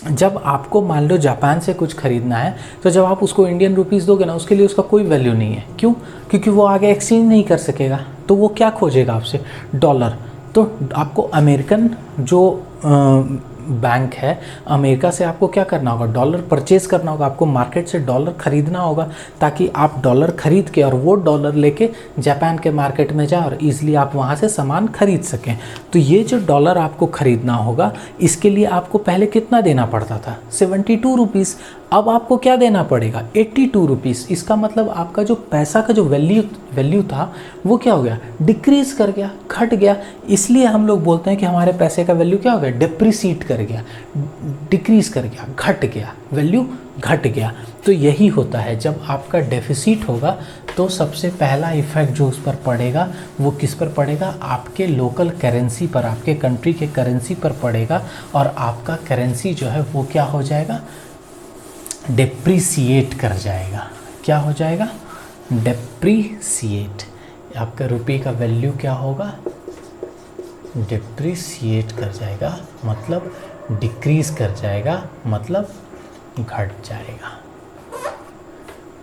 जब आपको मान लो जापान से कुछ खरीदना है, तो जब आप उसको इंडियन रुपीज़ दोगे ना, उसके लिए उसका कोई वैल्यू नहीं है, क्यों, क्योंकि वो आगे एक्सचेंज नहीं कर सकेगा, तो वो क्या खोजेगा आपसे, डॉलर। तो आपको अमेरिकन जो बैंक है, अमेरिका से आपको क्या करना होगा, डॉलर परचेज करना होगा, आपको मार्केट से डॉलर खरीदना होगा, ताकि आप डॉलर खरीद के और वो डॉलर लेके जापान के मार्केट में जाए और ईज़िली आप वहाँ से सामान खरीद सकें। तो ये जो डॉलर आपको ख़रीदना होगा, इसके लिए आपको पहले कितना देना पड़ता था, 72 रुपीज़, अब आपको क्या देना पड़ेगा, 82 रुपीज़। इसका मतलब आपका जो पैसा का जो वैल्यू था वो क्या हो गया, डिक्रीज़ कर गया, घट गया। इसलिए हम लोग बोलते हैं कि हमारे पैसे का वैल्यू क्या हो गया, डिप्रिसिएट कर गया, डिक्रीज़ कर गया, घट गया, वैल्यू घट गया। तो यही होता है, जब आपका डेफिसिट होगा तो सबसे पहला इफ़ेक्ट जो उस पर पड़ेगा वो किस पर पड़ेगा, आपके लोकल करेंसी पर, आपके कंट्री के करेंसी पर पड़ेगा, और आपका करेंसी जो है वो क्या हो जाएगा, डेप्रीसिएट कर जाएगा। क्या हो जाएगा, डेप्रीसिएट। आपका रुपये का वैल्यू क्या होगा, डेप्रीसिएट कर जाएगा, मतलब डिक्रीज़ कर जाएगा, मतलब घट जाएगा।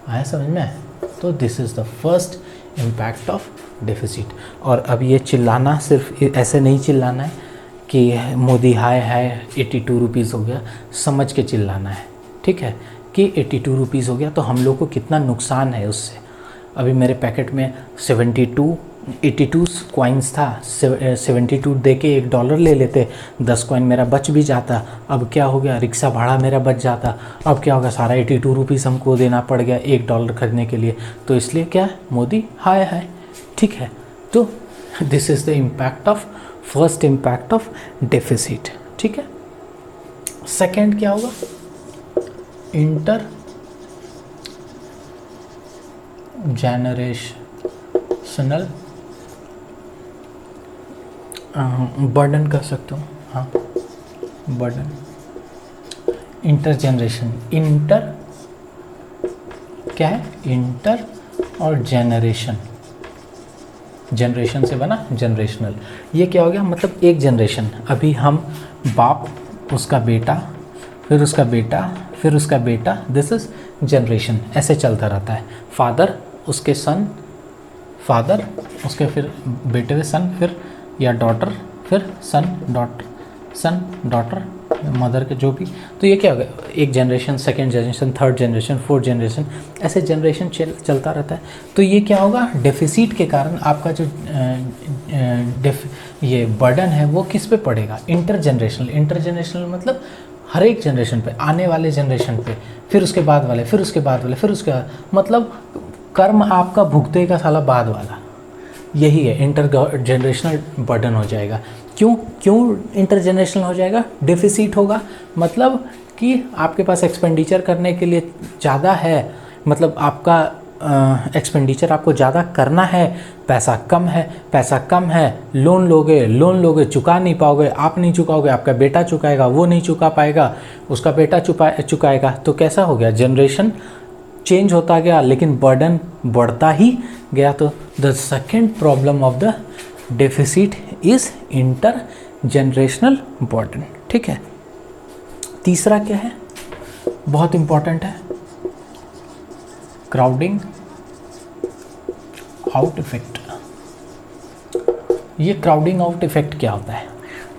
आया समझ में। तो this is the first impact of deficit. और अब ये चिल्लाना सिर्फ ऐसे नहीं चिल्लाना है कि मोदी हाय हाय 82 रुपीज़ हो गया, समझ के चिल्लाना है, ठीक है, कि 82 रुपीज़ हो गया तो हम लोग को कितना नुकसान है उससे। अभी मेरे पैकेट में 82 कॉइन्स था, 72 दे के $1 ले लेते, 10 कॉइन मेरा बच भी जाता। अब क्या हो गया, रिक्शा भाड़ा मेरा बच जाता। अब क्या होगा, सारा 82 रुपीज़ हमको देना पड़ गया $1 खरीदने के लिए। तो इसलिए क्या है, मोदी हाय हाय, ठीक है। तो this is the impact of, first impact of deficit, ठीक है। सेकेंड क्या होगा, इंटर जनरेशनल बर्डन कर सकते हो, हाँ, बर्डन, इंटर जनरेशन, इंटर क्या है, इंटर और जनरेशन, जनरेशन से बना जनरेशनल। ये क्या हो गया, मतलब एक जनरेशन, अभी हम बाप, उसका बेटा, फिर उसका बेटा, फिर उसका बेटा, दिस इज जनरेशन, ऐसे चलता रहता है। फादर, उसके सन, फादर, उसके फिर बेटे सन, फिर या डॉटर, फिर son daughter, son daughter, mother के जो भी। तो ये क्या हो गया, एक generation, second generation, third generation, fourth generation, ऐसे जनरेशन चलता रहता है। तो ये क्या होगा, डेफिसिट के कारण आपका जो ये बर्डन है वो किस पे पड़ेगा, इंटर जनरेशनल। इंटर जनरेशनल मतलब हर एक जनरेशन पे, आने वाले जनरेशन पे, फिर उसके बाद वाले, फिर उसके बाद वाले, फिर उसके बाद, मतलब कर्म आपका भुगतेगा साला बाद वाला। यही है, इंटर जनरेशनल बर्डन हो जाएगा। क्यों इंटर जनरेशनल हो जाएगा, डेफिसिट होगा, मतलब कि आपके पास एक्सपेंडिचर करने के लिए ज़्यादा है, मतलब आपका एक्सपेंडिचर आपको ज़्यादा करना है, पैसा कम है, लोन लोगे चुका नहीं पाओगे, आप नहीं चुकाओगे, आपका बेटा चुकाएगा, वो नहीं चुका पाएगा, उसका बेटा चुकाएगा। तो कैसा हो गया, जनरेशन चेंज होता गया लेकिन बर्डन बढ़ता ही गया। तो the second problem of the deficit is inter generational burden, ठीक है। तीसरा क्या है, बहुत इंपॉर्टेंट है, क्राउडिंग आउट इफेक्ट। ये क्राउडिंग आउट इफेक्ट क्या होता है,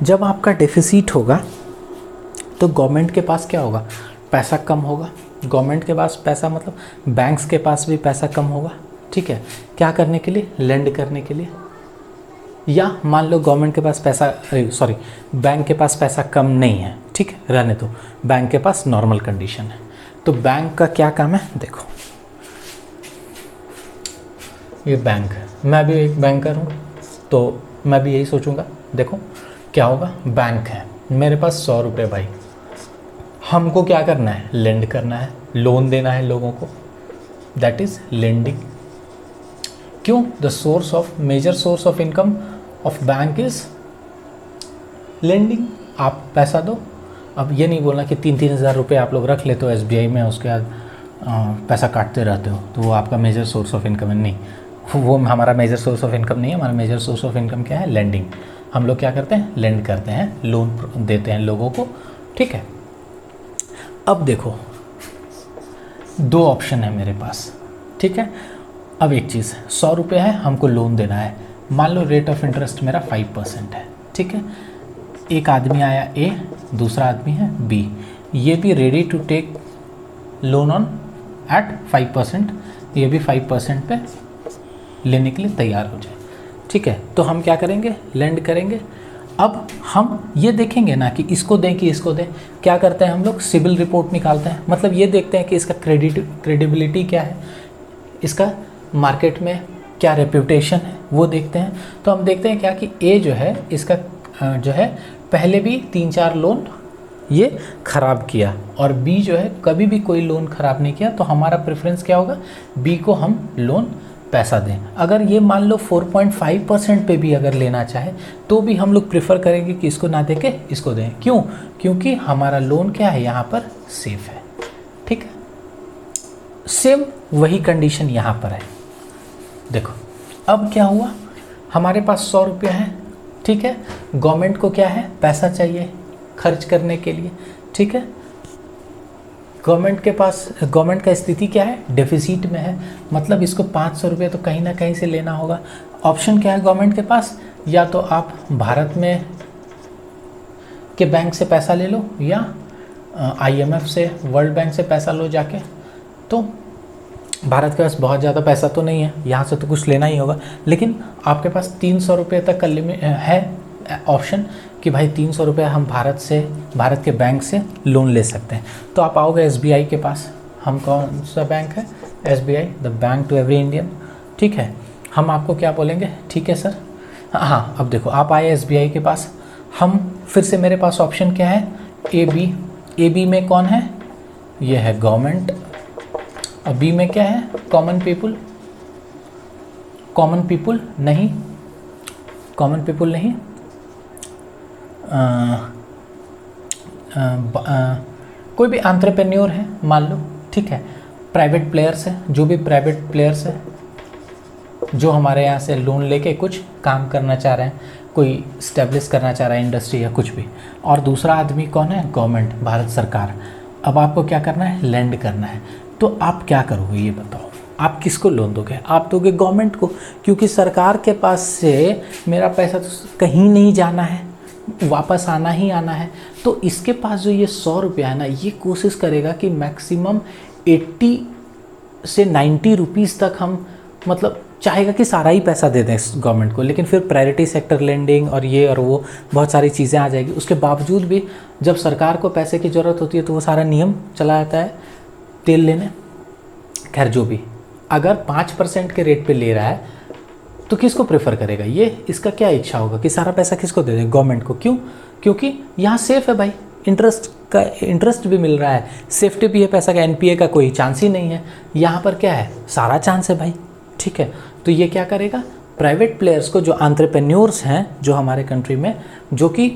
जब आपका डेफिसिट होगा तो गवर्नमेंट के पास क्या होगा, पैसा कम होगा, गवर्नमेंट के पास पैसा मतलब बैंक्स के पास भी पैसा कम होगा, ठीक है, क्या करने के लिए, लेंड करने के लिए। या मान लो गवर्नमेंट के पास पैसा, सॉरी, बैंक के पास पैसा कम नहीं है, ठीक है, रहने दो, बैंक के पास नॉर्मल कंडीशन है। तो बैंक का क्या काम है, देखो ये बैंक है, मैं भी एक बैंकर हूँ, तो मैं भी यही सोचूंगा, देखो क्या होगा, बैंक है, मेरे पास 100 रुपये भाई, हमको क्या करना है, लेंड करना है, लोन देना है लोगों को, दैट इज़ लेंडिंग। क्यों, the source of, major source of income of bank is lending. आप पैसा दो, अब ये नहीं बोलना कि 3-3 हज़ार रुपये आप लोग रख लेते हो SBI में, उसके बाद पैसा काटते रहते हो, तो वो आपका मेजर सोर्स ऑफ इनकम है, नहीं, वो हमारा मेजर सोर्स ऑफ इनकम नहीं है। हमारा मेजर सोर्स ऑफ इनकम क्या है, लेंडिंग। हम लोग क्या करते हैं, लेंड करते हैं, लोन देते हैं लोगों को, ठीक है। अब देखो 2 ऑप्शन है मेरे पास, ठीक है। अब एक चीज़, 100 रुपये है, हमको लोन देना है, मान लो रेट ऑफ इंटरेस्ट मेरा 5% है, ठीक है। एक आदमी आया A, दूसरा आदमी है B, ये भी ready to take loan on at 5%, ये भी 5% पे लेने के लिए तैयार हो जाए, ठीक है। तो हम क्या करेंगे, लेंड करेंगे। अब हम ये देखेंगे ना कि इसको दें कि इसको दें, क्या करते हैं हम लोग, सिबिल रिपोर्ट निकालते हैं, मतलब ये देखते हैं कि इसका क्रेडिबिलिटी क्या है, इसका मार्केट में क्या रेप्यूटेशन है, वो देखते हैं। तो हम देखते हैं क्या कि A जो है, इसका जो है पहले भी 3-4 लोन ये ख़राब किया, और B जो है कभी भी कोई लोन ख़राब नहीं किया, तो हमारा प्रेफरेंस क्या होगा, B को हम लोन पैसा दें। अगर ये मान लो 4.5% पे भी अगर लेना चाहे तो भी हम लोग प्रेफर करेंगे कि इसको ना दे के इसको दें। क्यों, क्योंकि हमारा लोन क्या है, यहाँ पर सेफ है, ठीक है। सेम वही कंडीशन यहाँ पर है। देखो अब क्या हुआ, हमारे पास 100 रुपये हैं, ठीक है, गवर्नमेंट को क्या है, पैसा चाहिए खर्च करने के लिए, ठीक है। गवर्नमेंट के पास, गवर्नमेंट का स्थिति क्या है, डेफिसिट में है, मतलब इसको 500 रुपये तो कहीं ना कहीं से लेना होगा। ऑप्शन क्या है गवर्नमेंट के पास, या तो आप भारत में के बैंक से पैसा ले लो, या IMF से, वर्ल्ड बैंक से पैसा लो जाके। तो भारत के पास बहुत ज़्यादा पैसा तो नहीं है, यहाँ से तो कुछ लेना ही होगा, लेकिन आपके पास 300 रुपये तक का लिमिट है ऑप्शन कि भाई 300 रुपये हम भारत के बैंक से लोन ले सकते हैं। तो आप आओगे SBI के पास, हम कौन सा बैंक है, SBI, the bank to every Indian, ठीक है। हम आपको क्या बोलेंगे, ठीक है सर, हाँ। अब देखो आप आए SBI के पास, हम फिर से, मेरे पास ऑप्शन क्या है, AB में कौन है, ये है गवर्नमेंट, और B में क्या है, कॉमन पीपुल नहीं, कोई भी एंटरप्रेन्योर है मान लो, ठीक है, प्राइवेट प्लेयर्स है, जो भी प्राइवेट प्लेयर्स है जो हमारे यहाँ से लोन लेके कुछ काम करना चाह रहे हैं, कोई स्टैब्लिश करना चाह रहा है इंडस्ट्री या कुछ भी। और दूसरा आदमी कौन है, गवर्नमेंट, भारत सरकार। अब आपको क्या करना है, लेंड करना है। तो आप क्या करोगे ये बताओ, आप किसको लोन दोगे, आप दोगे गवर्नमेंट को, क्योंकि सरकार के पास से मेरा पैसा तो कहीं नहीं जाना है, वापस आना ही आना है। तो इसके पास जो ये 100 रुपया है ना, ये कोशिश करेगा कि मैक्सिमम 80 से 90 रुपीज़ तक हम, मतलब चाहेगा कि सारा ही पैसा दे दें गवर्नमेंट को, लेकिन फिर प्रायोरिटी सेक्टर लेंडिंग और ये और वो बहुत सारी चीज़ें आ जाएगी। उसके बावजूद भी जब सरकार को पैसे की ज़रूरत होती है तो वो सारा नियम चला जाता है तेल लेने। खैर जो भी, अगर 5% के रेट पे ले रहा है तो किसको प्रेफर करेगा, ये इसका क्या इच्छा होगा कि सारा पैसा किसको दे दें, गवर्नमेंट को। क्यों, क्योंकि यहाँ सेफ है भाई, इंटरेस्ट भी मिल रहा है, सेफ्टी भी है, पैसा का NPA का कोई चांस ही नहीं है। यहाँ पर क्या है, सारा चांस है भाई, ठीक है। तो ये क्या करेगा, प्राइवेट प्लेयर्स को, जो एंटरप्रेन्योर्स हैं जो हमारे कंट्री में, जो कि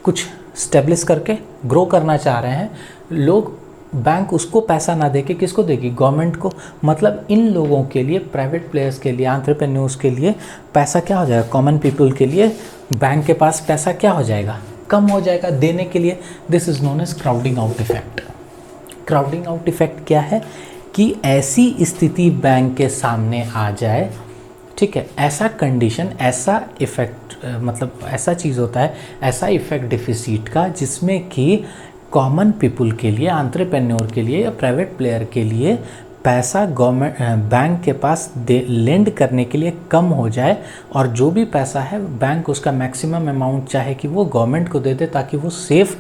कुछ स्टेब्लिश करके ग्रो करना चाह रहे हैं लोग, बैंक उसको पैसा ना दे के किसको देगी, गवर्नमेंट को। मतलब इन लोगों के लिए, प्राइवेट प्लेयर्स के लिए, एंटरप्रेन्योर्स के लिए पैसा क्या हो जाएगा, कॉमन पीपल के लिए बैंक के पास पैसा क्या हो जाएगा, कम हो जाएगा देने के लिए। This is known as crowding out effect. Crowding out effect क्या है कि ऐसी स्थिति बैंक के सामने आ जाए, ठीक है, ऐसा कंडीशन, ऐसा इफेक्ट, मतलब ऐसा चीज़ होता है, ऐसा इफेक्ट डिफिसिट का, जिसमें कि कॉमन पीपल के लिए, एंटरप्रेन्योर के लिए या प्राइवेट प्लेयर के लिए पैसा गवर्नमेंट बैंक के पास लेंड करने के लिए कम हो जाए, और जो भी पैसा है बैंक उसका मैक्सिमम अमाउंट चाहे कि वो गवर्नमेंट को दे दे ताकि वो सेफ़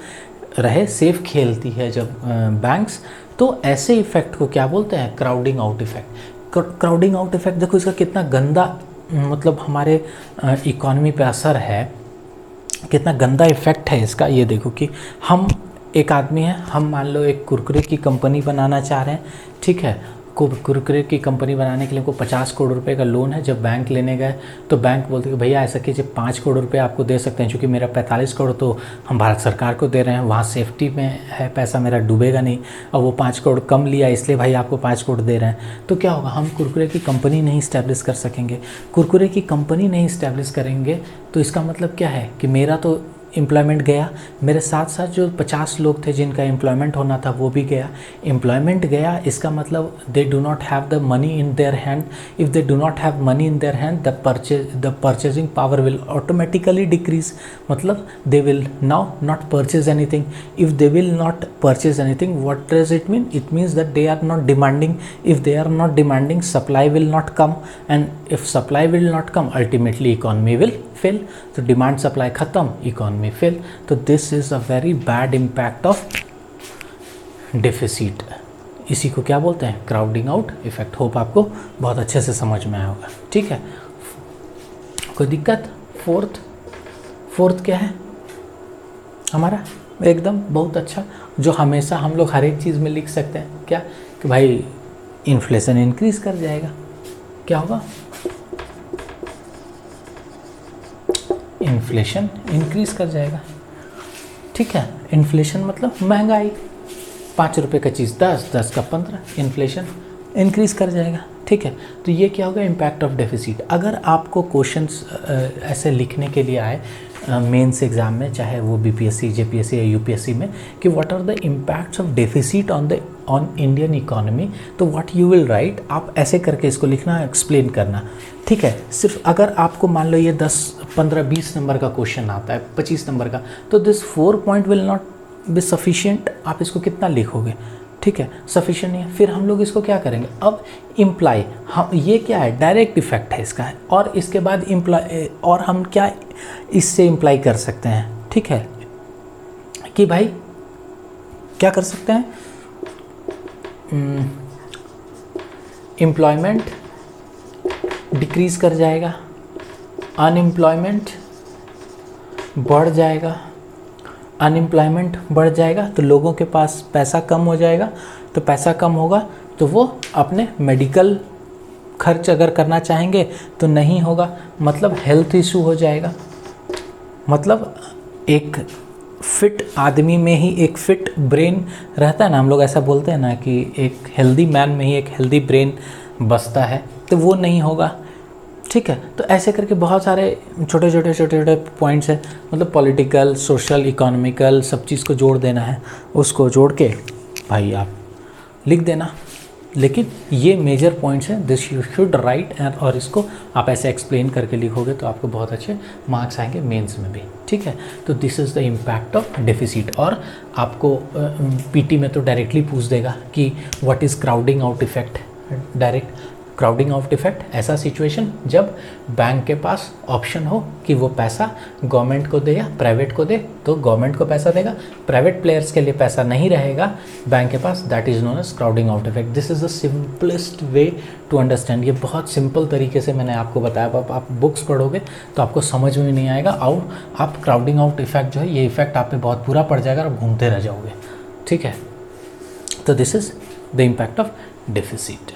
रहे, सेफ खेलती है जब बैंक्स। तो ऐसे इफ़ेक्ट को क्या बोलते हैं? Crowding out effect. Crowding out effect देखो इसका कितना गंदा मतलब हमारे इकॉनमी पे असर है, कितना गंदा इफ़ेक्ट है इसका। ये देखो कि हम एक आदमी है, हम मान लो एक कुरकुरे की कंपनी बनाना चाह रहे हैं, ठीक है। कुरकुरे की कंपनी बनाने के लिए हमको 50 करोड़ रुपए का लोन है। जब बैंक लेने गए तो बैंक बोलते कि भैया ऐसा कीजिए 5 करोड़ रुपए आपको दे सकते हैं, क्योंकि मेरा 45 करोड़ तो हम भारत सरकार को दे रहे हैं, वहाँ सेफ्टी में है, पैसा मेरा डूबेगा नहीं। और वो 5 करोड़ कम लिया इसलिए भाई आपको 5 करोड़ दे रहे हैं। तो क्या होगा, हम कुरकुरे की कंपनी नहीं इस्टेब्लिश कर सकेंगे। कुरकुरे की कंपनी नहीं इस्टेब्लिश करेंगे तो इसका मतलब क्या है कि मेरा तो एम्प्लॉयमेंट गया, मेरे साथ साथ जो 50 लोग थे जिनका एम्प्लॉयमेंट होना था वो भी गया। एम्प्लॉयमेंट गया, इसका मतलब they do not have the money in their hand. If they do not have money in their hand the purchasing power will automatically decrease. मतलब they will now not purchase anything. If they will not purchase anything, what does it mean? It means that they are not demanding. If they are not demanding, supply will not come, and if supply will not come, ultimately economy will fail. तो demand supply खत्म, economy fail. तो this is a very bad impact of deficit. इसी को क्या बोलते हैं? Crowding out effect. Hope आपको बहुत अच्छे से समझ में आया होगा, ठीक है। कोई दिक्कत? फोर्थ क्या है हमारा? एकदम बहुत अच्छा, जो हमेशा हम लोग हर एक चीज़ में लिख सकते हैं, क्या कि भाई इन्फ्लेशन इंक्रीज कर जाएगा। क्या होगा? इन्फ्लेशन इंक्रीज कर जाएगा, ठीक है। इन्फ्लेशन मतलब महंगाई, 5 रुपये का चीज़ 10, 10 का 15, इन्फ्लेशन इंक्रीज कर जाएगा, ठीक है। तो ये क्या होगा? Impact of deficit. अगर आपको क्वेश्चंस ऐसे लिखने के लिए आए मेंस एग्जाम में, चाहे वो बीपीएससी, जेपीएससी या यूपीएससी में, कि what are the impacts of deficit on Indian economy, तो व्हाट यू विल राइट, आप ऐसे करके इसको लिखना, एक्सप्लेन करना, ठीक है। सिर्फ अगर आपको मान लो ये 10, 15, 20 नंबर का क्वेश्चन आता है, 25 नंबर का, तो this 4 point will not be sufficient. आप इसको कितना लिखोगे, ठीक है, सफिशिएंट नहीं है। फिर हम लोग इसको क्या करेंगे? अब इम्प्लाई, हम ये क्या है? डायरेक्ट इफेक्ट है इसका, और इसके बाद इम्प्लाई, और हम क्या इससे इम्प्लाई कर सकते हैं, ठीक है, कि भाई क्या कर सकते हैं? एम्प्लॉयमेंट डिक्रीज कर जाएगा, अनएम्प्लॉयमेंट बढ़ जाएगा। अनएम्प्लॉयमेंट बढ़ जाएगा तो लोगों के पास पैसा कम हो जाएगा, तो पैसा कम होगा तो वो अपने मेडिकल खर्च अगर करना चाहेंगे तो नहीं होगा, मतलब हेल्थ इशू हो जाएगा। मतलब एक फिट आदमी में ही एक फिट ब्रेन रहता है ना, हम लोग ऐसा बोलते हैं ना कि एक हेल्दी मैन में ही एक हेल्दी ब्रेन बसता है, तो वो नहीं होगा, ठीक है। तो ऐसे करके बहुत सारे छोटे छोटे पॉइंट्स हैं, मतलब पॉलिटिकल, सोशल, इकोनॉमिकल, सब चीज़ को जोड़ देना है, उसको जोड़ के भाई आप लिख देना। लेकिन ये मेजर पॉइंट्स हैं, दिस यू शुड राइट, और इसको आप ऐसे एक्सप्लेन करके लिखोगे तो आपको बहुत अच्छे मार्क्स आएंगे मेंस में भी, ठीक है। तो this is the impact of deficit. और आपको पीटी में तो डायरेक्टली पूछ देगा कि what is crowding out effect. Direct crowding out effect, ऐसा सिचुएशन जब बैंक के पास ऑप्शन हो कि वो पैसा गवर्नमेंट को दे या प्राइवेट को दे, तो गवर्नमेंट को पैसा देगा, प्राइवेट प्लेयर्स के लिए पैसा नहीं रहेगा बैंक के पास, that is known as crowding out effect. This is the simplest way to understand. ये बहुत सिंपल तरीके से मैंने आपको बताया, आप बुक्स पढ़ोगे तो आपको समझ में नहीं आएगा, और आप क्राउडिंग आउट इफेक्ट जो है, ये इफेक्ट आप पे बहुत बुरा पड़ जाएगा और घूमते रह जाओगे, ठीक है। तो this is the impact of deficit.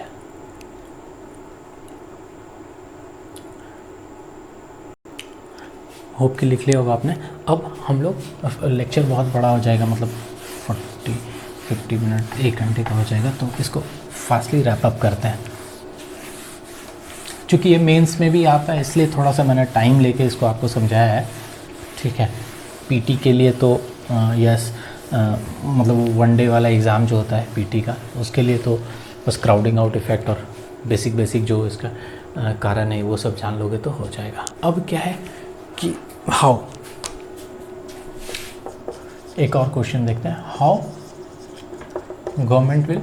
Hope कि लिख लिया होगा आपने। अब हम लोग, लेक्चर बहुत बड़ा हो जाएगा, मतलब 40-50 मिनट, 1 घंटे का हो जाएगा, तो इसको फास्टली रैप अप करते हैं। क्योंकि ये मेंस में भी आता है, इसलिए थोड़ा सा मैंने टाइम लेके इसको आपको समझाया है, ठीक है। पीटी के लिए तो यस, मतलब वन डे वाला एग्ज़ाम जो होता है पीटी का, उसके लिए तो बस क्राउडिंग आउट इफेक्ट और बेसिक जो इसका कारण है वो सब जान लोगे तो हो जाएगा। अब क्या है कि हाउ एक और क्वेश्चन देखते हैं, how government will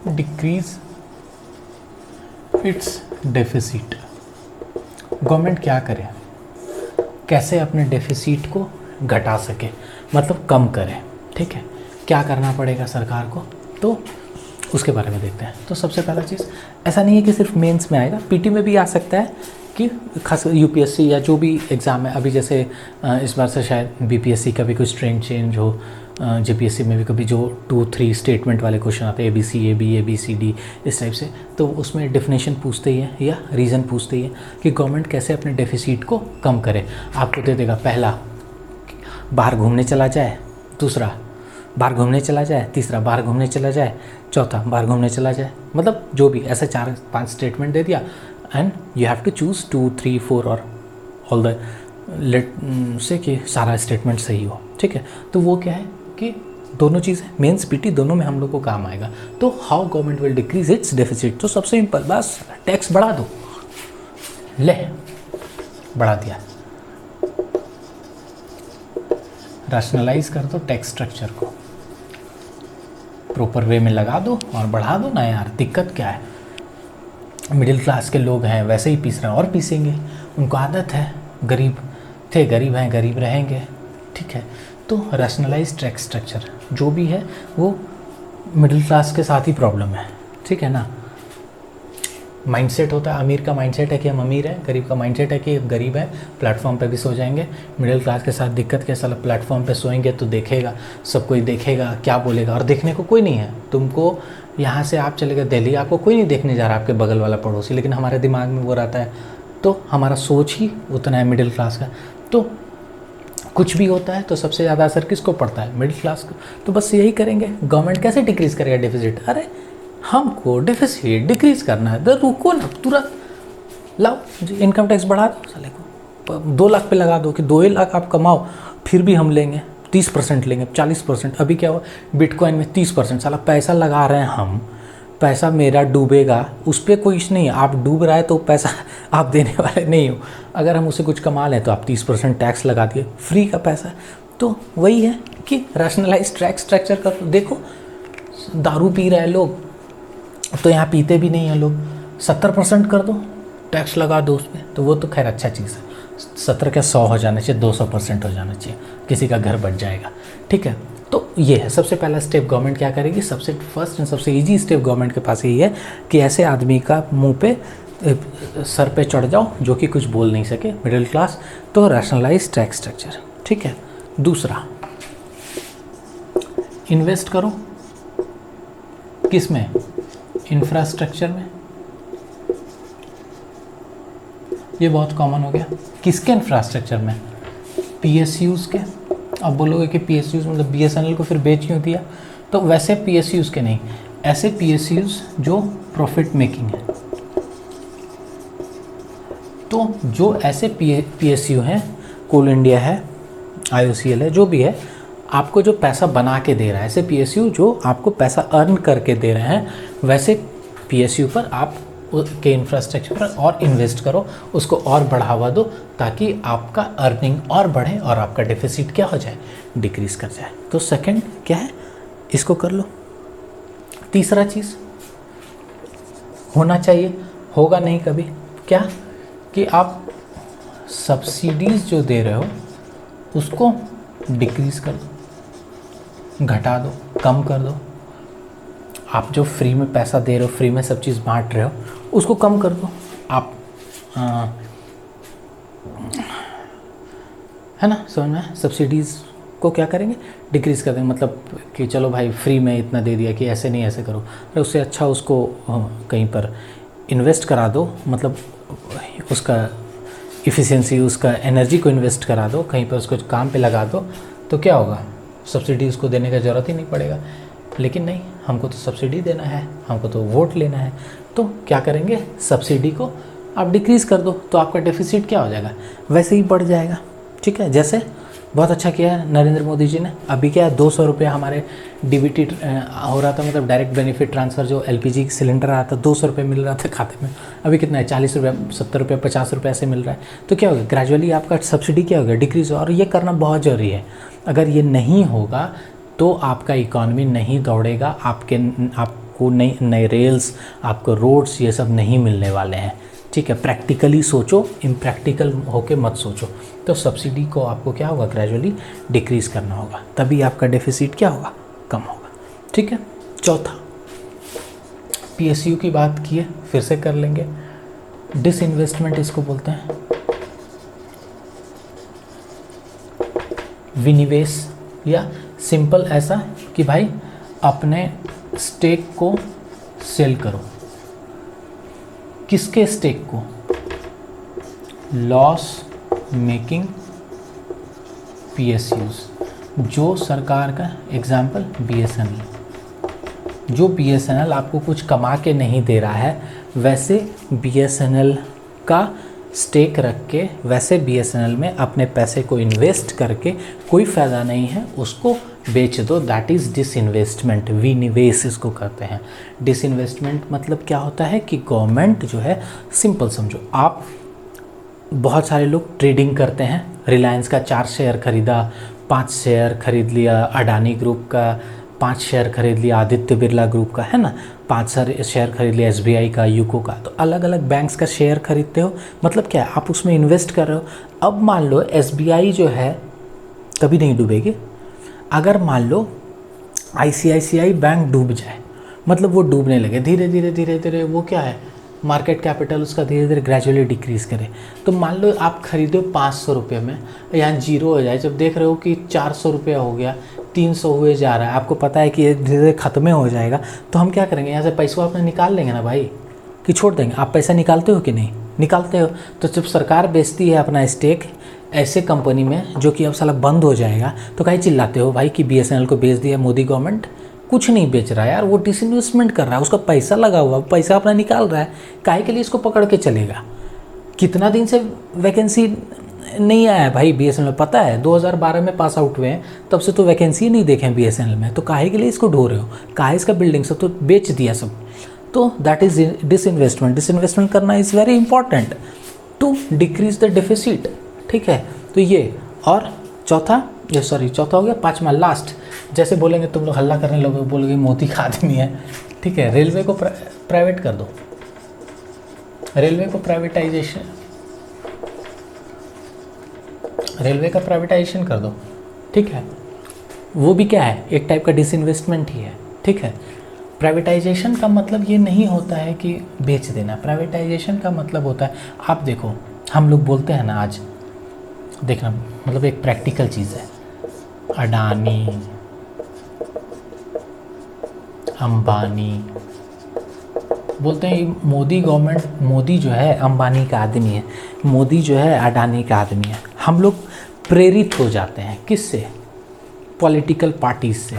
decrease its deficit. Government क्या करे, कैसे अपने डेफिसिट को घटा सके, मतलब कम करे, ठीक है, क्या करना पड़ेगा सरकार को, तो उसके बारे में देखते हैं। तो सबसे पहला चीज़, ऐसा नहीं है कि सिर्फ मेंस में आएगा, पीटी में भी आ सकता है कि खास यूपीएससी या जो भी एग्ज़ाम है, अभी जैसे इस बार से शायद बीपीएससी का भी कुछ ट्रेंड चेंज हो, जेपीएससी में भी कभी जो 2-3 स्टेटमेंट वाले क्वेश्चन आते हैं, ABC AB ABCD इस टाइप से, तो उसमें डेफिनेशन पूछते ही है या रीज़न पूछते ही है कि गवर्नमेंट कैसे अपने डेफिसिट को कम करे। आपको दे देगा, पहला बाहर घूमने चला जाए, दूसरा बाहर घूमने चला जाए, तीसरा बाहर घूमने चला जाए, चौथा बाहर घूमने चला जाए, मतलब जो भी ऐसे 4-5 स्टेटमेंट दे दिया and you have to choose 2, 3, 4 और ऑल द लेट से कि सारा स्टेटमेंट सही हो, ठीक है। तो वो क्या है कि दोनों चीज़ें, मेंस पीटी दोनों में हम लोग को काम आएगा। तो how government will decrease its deficit, तो सबसे सिंपल, बस टैक्स बढ़ा दो, ले बढ़ा दिया, रैशनलाइज कर दो टैक्स स्ट्रक्चर को, प्रॉपर वे में लगा दो और बढ़ा दो ना यार, दिक्कत क्या है। मिडिल क्लास के लोग हैं वैसे ही पीस रहे हैं और पीसेंगे, उनको आदत है, गरीब थे गरीब हैं गरीब रहेंगे, ठीक है। तो रैशनलाइज टैक्स स्ट्रक्चर जो भी है वो मिडिल क्लास के साथ ही प्रॉब्लम है, ठीक है ना। माइंडसेट होता है, अमीर का माइंडसेट है कि हम अमीर हैं, गरीब का माइंडसेट है कि गरीब है, प्लेटफॉर्म पे भी सो जाएंगे। मिडिल क्लास के साथ दिक्कत क्या, साला प्लेटफॉर्म पे सोएंगे तो देखेगा, सब कोई देखेगा, क्या बोलेगा, और देखने को कोई नहीं है। तुमको यहाँ से आप चले गए दिल्ली, आपको कोई नहीं देखने जा रहा, आपके बगल वाला पड़ोसी, लेकिन हमारे दिमाग में वो रहता है, तो हमारा सोच ही उतना है मिडिल क्लास का। तो कुछ भी होता है तो सबसे ज़्यादा असर किसको पड़ता है, मिडिल क्लास को। तो बस यही करेंगे, गवर्नमेंट कैसे डिक्रीज़ करेगा डेफिसिट, अरे हमको डेफिसिट डिक्रीज़ करना है, तो रुको ना, तुरंत लाओ इनकम टैक्स बढ़ा दो, साले को 2 लाख पे लगा दो कि 2 लाख आप कमाओ, फिर भी हम लेंगे 30% लेंगे, 40%। अभी क्या हुआ बिटकॉइन में 30%, साला पैसा लगा रहे हैं हम, पैसा मेरा डूबेगा, उस पर कोई इश्यू नहीं है, आप डूब रहा है तो पैसा आप देने वाले नहीं हो, अगर हम उसे कुछ कमा लें तो आप 30% टैक्स लगा दिए, फ्री का पैसा। तो वही है कि रैशनलाइज टैक्स स्ट्रक्चर कर, देखो दारू पी रहे हैं लोग, तो यहाँ पीते भी नहीं हैं लोग, 70% कर दो, टैक्स लगा दो उस पर, तो वो तो खैर अच्छा चीज़ है, 70 क्या 100 हो जाना चाहिए, 200% हो जाना चाहिए, किसी का घर बच जाएगा, ठीक है। तो ये है सबसे पहला स्टेप गवर्नमेंट क्या करेगी, सबसे फर्स्ट एंड सबसे इजी स्टेप गवर्नमेंट के पास यही है कि ऐसे आदमी का मुंह पे सर पे चढ़ जाओ जो कि कुछ बोल नहीं सके, मिडिल क्लास, तो रैशनलाइज टैक्स स्ट्रक्चर, ठीक है। दूसरा, इन्वेस्ट करो किस में, इंफ्रास्ट्रक्चर में, ये बहुत कॉमन हो गया। किसके इंफ्रास्ट्रक्चर में, पीएसयूज़ के। अब बोलोगे कि पीएसयूज़ मतलब बीएसएनएल को फिर बेच क्यों दिया, तो वैसे पीएसयूज़ के नहीं, ऐसे पीएसयूज़ जो प्रॉफिट मेकिंग है। तो जो ऐसे पीएसयू हैं, कोल इंडिया है, आईओसीएल है, जो भी है, आपको जो पैसा बना के दे रहा है, ऐसे पीएसयू जो आपको पैसा अर्न करके दे रहे हैं, वैसे पीएसयू पर आप के इंफ्रास्ट्रक्चर पर और इन्वेस्ट करो, उसको और बढ़ावा दो, ताकि आपका अर्निंग और बढ़े और आपका डेफिसिट क्या हो जाए, डिक्रीज़ कर जाए। तो सेकंड क्या है, इसको कर लो। तीसरा चीज़ होना चाहिए, होगा नहीं कभी, क्या कि आप सब्सिडीज़ जो दे रहे हो उसको डिक्रीज़ कर दो, घटा दो, कम कर दो। आप जो फ्री में पैसा दे रहे हो, फ्री में सब चीज़ बांट रहे हो, उसको कम कर दो आप, है ना, समझ में। सब्सिडीज़ को क्या करेंगे, डिक्रीज़ कर देंगे, मतलब कि चलो भाई फ्री में इतना दे दिया कि ऐसे नहीं ऐसे करो, अरे उससे अच्छा उसको कहीं पर इन्वेस्ट करा दो, मतलब उसका इफ़िशियंसी, उसका एनर्जी को इन्वेस्ट करा दो, कहीं पर उसको काम पे लगा दो, तो क्या होगा, सब्सिडी उसको देने का ज़रूरत ही नहीं पड़ेगा। लेकिन नहीं, हमको तो सब्सिडी देना है, हमको तो वोट लेना है, तो क्या करेंगे, सब्सिडी को आप डिक्रीज़ कर दो, तो आपका डेफिसिट क्या हो जाएगा, वैसे ही बढ़ जाएगा, ठीक है। जैसे बहुत अच्छा किया है नरेंद्र मोदी जी ने। अभी क्या है, 200 रुपये हमारे डीबीटी हो रहा था, मतलब डायरेक्ट बेनिफिट ट्रांसफ़र, जो एलपीजी सिलेंडर आता था 200 रुपये मिल रहा था खाते में, अभी कितना है 40 रुपये, 70 रुपये, 50 रुपये ऐसे मिल रहा है। तो क्या होगा, ग्रेजुअली आपका सब्सिडी क्या होगा, डिक्रीज़ होगा। और ये करना बहुत ज़रूरी है। अगर ये नहीं होगा तो आपका इकॉनमी नहीं दौड़ेगा, आपको नए रेल्स, आपको रोड्स, ये सब नहीं मिलने वाले हैं। ठीक है, प्रैक्टिकली सोचो, इम्प्रैक्टिकल होके मत सोचो। तो सब्सिडी को आपको क्या होगा, ग्रेजुअली डिक्रीज़ करना होगा, तभी आपका डेफिसिट क्या होगा, कम होगा। ठीक है। चौथा, पीएसयू की बात की है, फिर से कर लेंगे। डिसइन्वेस्टमेंट इसको बोलते हैं, विनिवेश, या सिंपल ऐसा कि भाई अपने स्टेक को सेल करो। किसके स्टेक को, लॉस मेकिंग पीएसयूज, जो सरकार का, एग्जाम्पल बीएसएनएल, जो बीएसएनएल आपको कुछ कमा के नहीं दे रहा है, वैसे बीएसएनएल का स्टेक रख के, वैसे बीएसएनएल में अपने पैसे को इन्वेस्ट करके कोई फ़ायदा नहीं है, उसको बेच दो। दैट इज़ डिसइन्वेस्टमेंट, विनिवेश इसको कहते हैं। डिसइन्वेस्टमेंट मतलब क्या होता है कि गवर्नमेंट जो है, सिंपल समझो, आप बहुत सारे लोग ट्रेडिंग करते हैं, रिलायंस का 4 शेयर खरीदा, 5 शेयर खरीद लिया, अडानी ग्रुप का 5 शेयर खरीद लिया, आदित्य बिरला ग्रुप का, है ना, 5 शेयर खरीद लिया, एसबीआई का, यूको का। तो अलग अलग बैंक्स का शेयर खरीदते हो, मतलब क्या है, आप उसमें इन्वेस्ट कर रहे हो। अब मान लो एसबीआई जो है कभी नहीं डूबेगी। अगर मान लो आईसीआईसीआई बैंक डूब जाए, मतलब वो डूबने लगे धीरे धीरे धीरे धीरे, वो क्या है, मार्केट कैपिटल उसका धीरे धीरे ग्रेजुअली डिक्रीज़ करे। तो मान लो आप खरीदो 500 रुपये में, यहाँ जीरो हो जाए, जब देख रहे हो कि 400 रुपया हो गया, 300 हुए जा रहा है, आपको पता है कि ये धीरे धीरे ख़त्म हो जाएगा, तो हम क्या करेंगे, यहाँ से पैसा अपने निकाल लेंगे ना भाई, कि छोड़ देंगे। आप पैसा निकालते हो कि नहीं निकालते हो? तो जब सरकार बेचती है अपना स्टेक ऐसे कंपनी में जो कि अब साला बंद हो जाएगा, तो काहे चिल्लाते हो भाई कि बीएसएनएल को बेच दिया मोदी गवर्नमेंट? कुछ नहीं बेच रहा है यार, वो डिसइन्वेस्टमेंट कर रहा है, उसका पैसा लगा हुआ, पैसा अपना निकाल रहा है, काहे के लिए इसको पकड़ के चलेगा? कितना दिन से वैकेंसी नहीं आया है भाई बीएसएनएल में, पता है 2012 में पास आउट हुए हैं, तब से तो वैकेंसी नहीं देखे बीएसएनएल में, तो काहे के लिए इसको ढो रहे हो? काहे इसका बिल्डिंग सब तो बेच दिया सब। तो दैट इज डिसइन्वेस्टमेंट। डिसइन्वेस्टमेंट करना is very important to decrease the deficit. ठीक है, तो ये, और चौथा हो गया, पांचवा लास्ट, जैसे बोलेंगे तुम लोग हल्ला करने लोगे, बोलोगे मोदी का आदमी है। ठीक है, रेलवे को प्राइवेट कर दो, रेलवे को प्राइवेटाइजेशन, रेलवे का प्राइवेटाइजेशन कर दो। ठीक है, वो भी क्या है, एक टाइप का डिसइन्वेस्टमेंट ही है। ठीक है, प्राइवेटाइजेशन का मतलब ये नहीं होता है कि बेच देना, प्राइवेटाइजेशन का मतलब होता है, आप देखो हम लोग बोलते हैं ना, आज देखना मतलब एक प्रैक्टिकल चीज़ है, अडानी, अंबानी, बोलते हैं मोदी गवर्नमेंट, मोदी जो है अंबानी का आदमी है, मोदी जो है अडानी का आदमी है। हम लोग प्रेरित हो जाते हैं किससे? पॉलिटिकल पार्टीज से।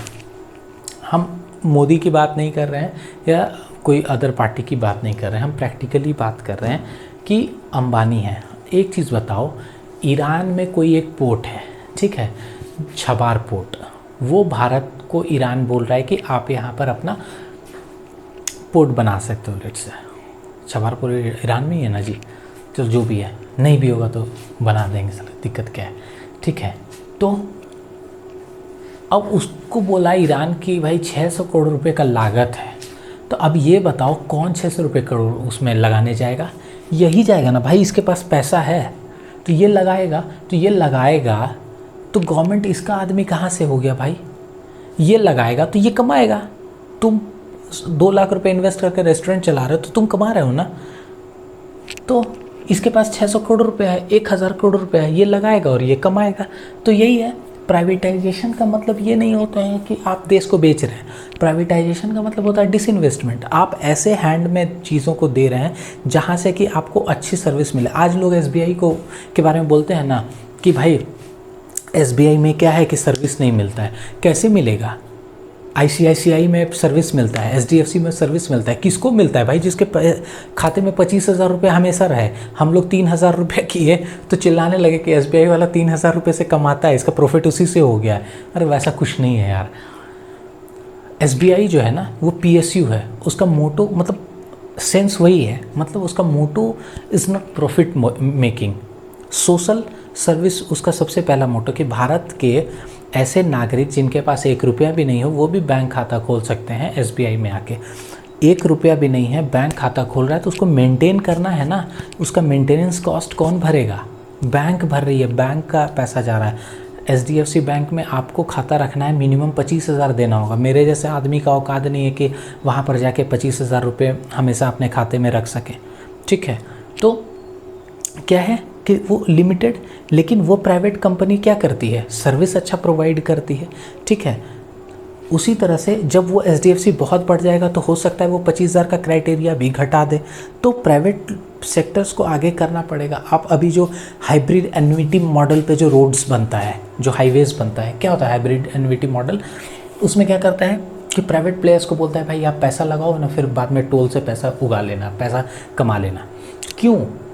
हम मोदी की बात नहीं कर रहे हैं या कोई अदर पार्टी की बात नहीं कर रहे हैं, हम प्रैक्टिकली बात कर रहे हैं कि अंबानी है। एक चीज़ बताओ, ईरान में कोई एक पोर्ट है, ठीक है, छबार पोर्ट, वो भारत को ईरान बोल रहा है कि आप यहाँ पर अपना पोर्ट बना सकते हो। लेट्स से छबार पोर्ट ईरान में ही है ना जी, तो जो भी है, नहीं भी होगा तो बना देंगे, सर दिक्कत क्या है। ठीक है, तो अब उसको बोला ईरान की भाई 600 करोड़ रुपए का लागत है, तो अब ये बताओ कौन 600 रुपये करोड़ उसमें लगाने जाएगा? यही जाएगा ना भाई, इसके पास पैसा है तो ये लगाएगा, तो गवर्नमेंट इसका आदमी कहाँ से हो गया भाई? ये लगाएगा तो ये कमाएगा। तुम 2 लाख रुपए इन्वेस्ट करके रेस्टोरेंट चला रहे हो तो तुम कमा रहे हो ना, तो इसके पास 600 करोड़ रुपए है, 1000 करोड़ रुपए है, ये लगाएगा और ये कमाएगा। तो यही है, प्राइवेटाइजेशन का मतलब ये नहीं होता है कि आप देश को बेच रहे हैं, प्राइवेटाइजेशन का मतलब होता है डिसइन्वेस्टमेंट। आप ऐसे हैंड में चीज़ों को दे रहे हैं जहाँ से कि आपको अच्छी सर्विस मिले। आज लोग एसबीआई के बारे में बोलते हैं ना कि भाई एसबीआई में क्या है कि सर्विस नहीं मिलता है। कैसे मिलेगा? ICICI में सर्विस मिलता है, HDFC में सर्विस मिलता है। किसको मिलता है भाई? जिसके खाते में 25,000 रुपये हमेशा रहे। हम लोग 3,000 रुपये किए तो चिल्लाने लगे कि SBI वाला 3,000 रुपये से कमाता है, इसका प्रॉफिट उसी से हो गया है। अरे वैसा कुछ नहीं है यार। SBI जो है ना वो PSU है, उसका मोटो मतलब सेंस वही है, मतलब उसका motto is not profit making, social service उसका सबसे पहला मोटो कि भारत के ऐसे नागरिक जिनके पास 1 रुपया भी नहीं हो वो भी बैंक खाता खोल सकते हैं SBI में आके। 1 रुपया भी नहीं है, बैंक खाता खोल रहा है तो उसको मेंटेन करना है ना, उसका मेंटेनेंस कॉस्ट कौन भरेगा? बैंक भर रही है, बैंक का पैसा जा रहा है। HDFC बैंक में आपको खाता रखना है, मिनिमम 25,000 देना होगा। मेरे जैसे आदमी का औकात नहीं है कि वहाँ पर जाके 25,000 रुपये हमेशा अपने खाते में रख सके, ठीक है। तो क्या है कि वो लिमिटेड, लेकिन वो प्राइवेट कंपनी क्या करती है? सर्विस अच्छा प्रोवाइड करती है, ठीक है। उसी तरह से जब वो HDFC बहुत बढ़ जाएगा तो हो सकता है वो 25,000 का क्राइटेरिया भी घटा दे, तो प्राइवेट सेक्टर्स को आगे करना पड़ेगा। आप अभी जो हाइब्रिड एन्युटी मॉडल पे जो रोड्स बनता है, जो हाईवेज बनता है, क्या होता है हाइब्रिड एन्युटी मॉडल? उसमें क्या करता है कि प्राइवेट प्लेयर्स को बोलता है भाई आप पैसा लगाओ ना, फिर बाद में टोल से पैसा उगा लेना, पैसा कमा लेना।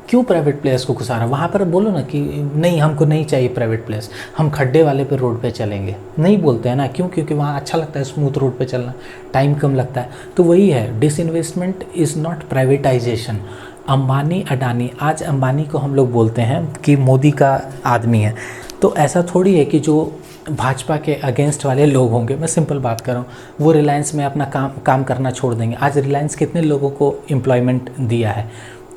क्यों प्राइवेट प्लेयर्स को घुसा रहा है? वहाँ पर बोलो ना कि नहीं हमको नहीं चाहिए प्राइवेट प्लेयर्स, हम खड्डे वाले पे रोड पे चलेंगे, नहीं बोलते हैं ना। क्यों? क्योंकि वहाँ अच्छा लगता है स्मूथ रोड पे चलना, टाइम कम लगता है। तो वही है, disinvestment is not privatisation. Ambani Adani, आज अंबानी को हम लोग बोलते हैं कि मोदी का आदमी है, तो ऐसा थोड़ी है कि जो भाजपा के अगेंस्ट वाले लोग होंगे, मैं सिंपल बात कर रहा हूँ, वो रिलायंस में अपना काम करना छोड़ देंगे। आज रिलायंस कितने लोगों को एम्प्लॉयमेंट दिया है।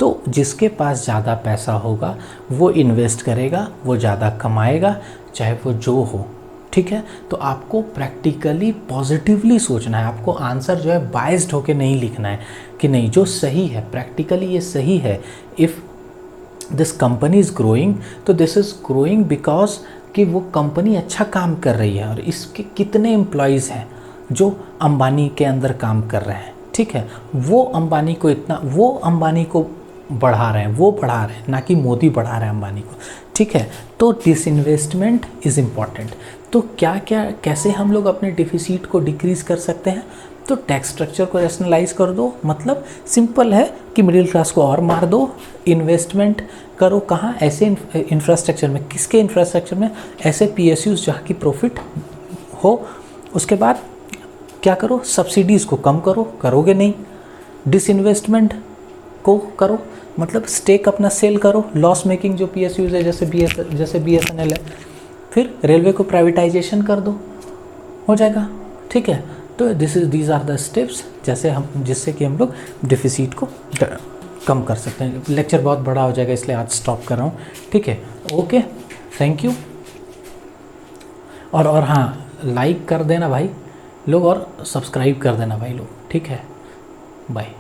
तो जिसके पास ज़्यादा पैसा होगा वो इन्वेस्ट करेगा, वो ज़्यादा कमाएगा, चाहे वो जो हो, ठीक है। तो आपको प्रैक्टिकली पॉजिटिवली सोचना है, आपको आंसर जो है बायस्ड होके नहीं लिखना है कि नहीं जो सही है प्रैक्टिकली ये सही है। If this company is growing तो दिस इज़ ग्रोइंग बिकॉज कि वो कंपनी अच्छा काम कर रही है और इसके कितने एम्प्लॉयज़ हैं जो अंबानी के अंदर काम कर रहे हैं, ठीक है। वो अंबानी को बढ़ा रहे हैं, वो बढ़ा रहे हैं, ना कि मोदी बढ़ा रहे हैं अंबानी को, ठीक है। तो डिसइन्वेस्टमेंट इज़ इम्पॉर्टेंट। तो कैसे हम लोग अपने डिफिसिट को डिक्रीज़ कर सकते हैं? तो टैक्स स्ट्रक्चर को रैशनलाइज कर दो, मतलब सिंपल है कि मिडिल क्लास को और मार दो। इन्वेस्टमेंट करो कहाँ? ऐसे इंफ्रास्ट्रक्चर में। किसके इंफ्रास्ट्रक्चर में? ऐसे PSUs जहाँ की प्रॉफिट हो। उसके बाद क्या करो? सब्सिडीज़ को कम करो, करोगे नहीं। डिसइन्वेस्टमेंट को करो, मतलब स्टेक अपना सेल करो, लॉस मेकिंग जो PSUs है जैसे BSNL है। फिर रेलवे को प्राइवेटाइजेशन कर दो, हो जाएगा, ठीक है। तो दीज आर द स्टेप्स जिससे कि हम लोग डिफिसिट को कम कर सकते हैं। लेक्चर बहुत बड़ा हो जाएगा इसलिए आज स्टॉप कर रहा हूँ, ठीक है। Okay, thank you. और हाँ, लाइक कर देना भाई लोग और सब्सक्राइब कर देना भाई लोग, ठीक है। बाय।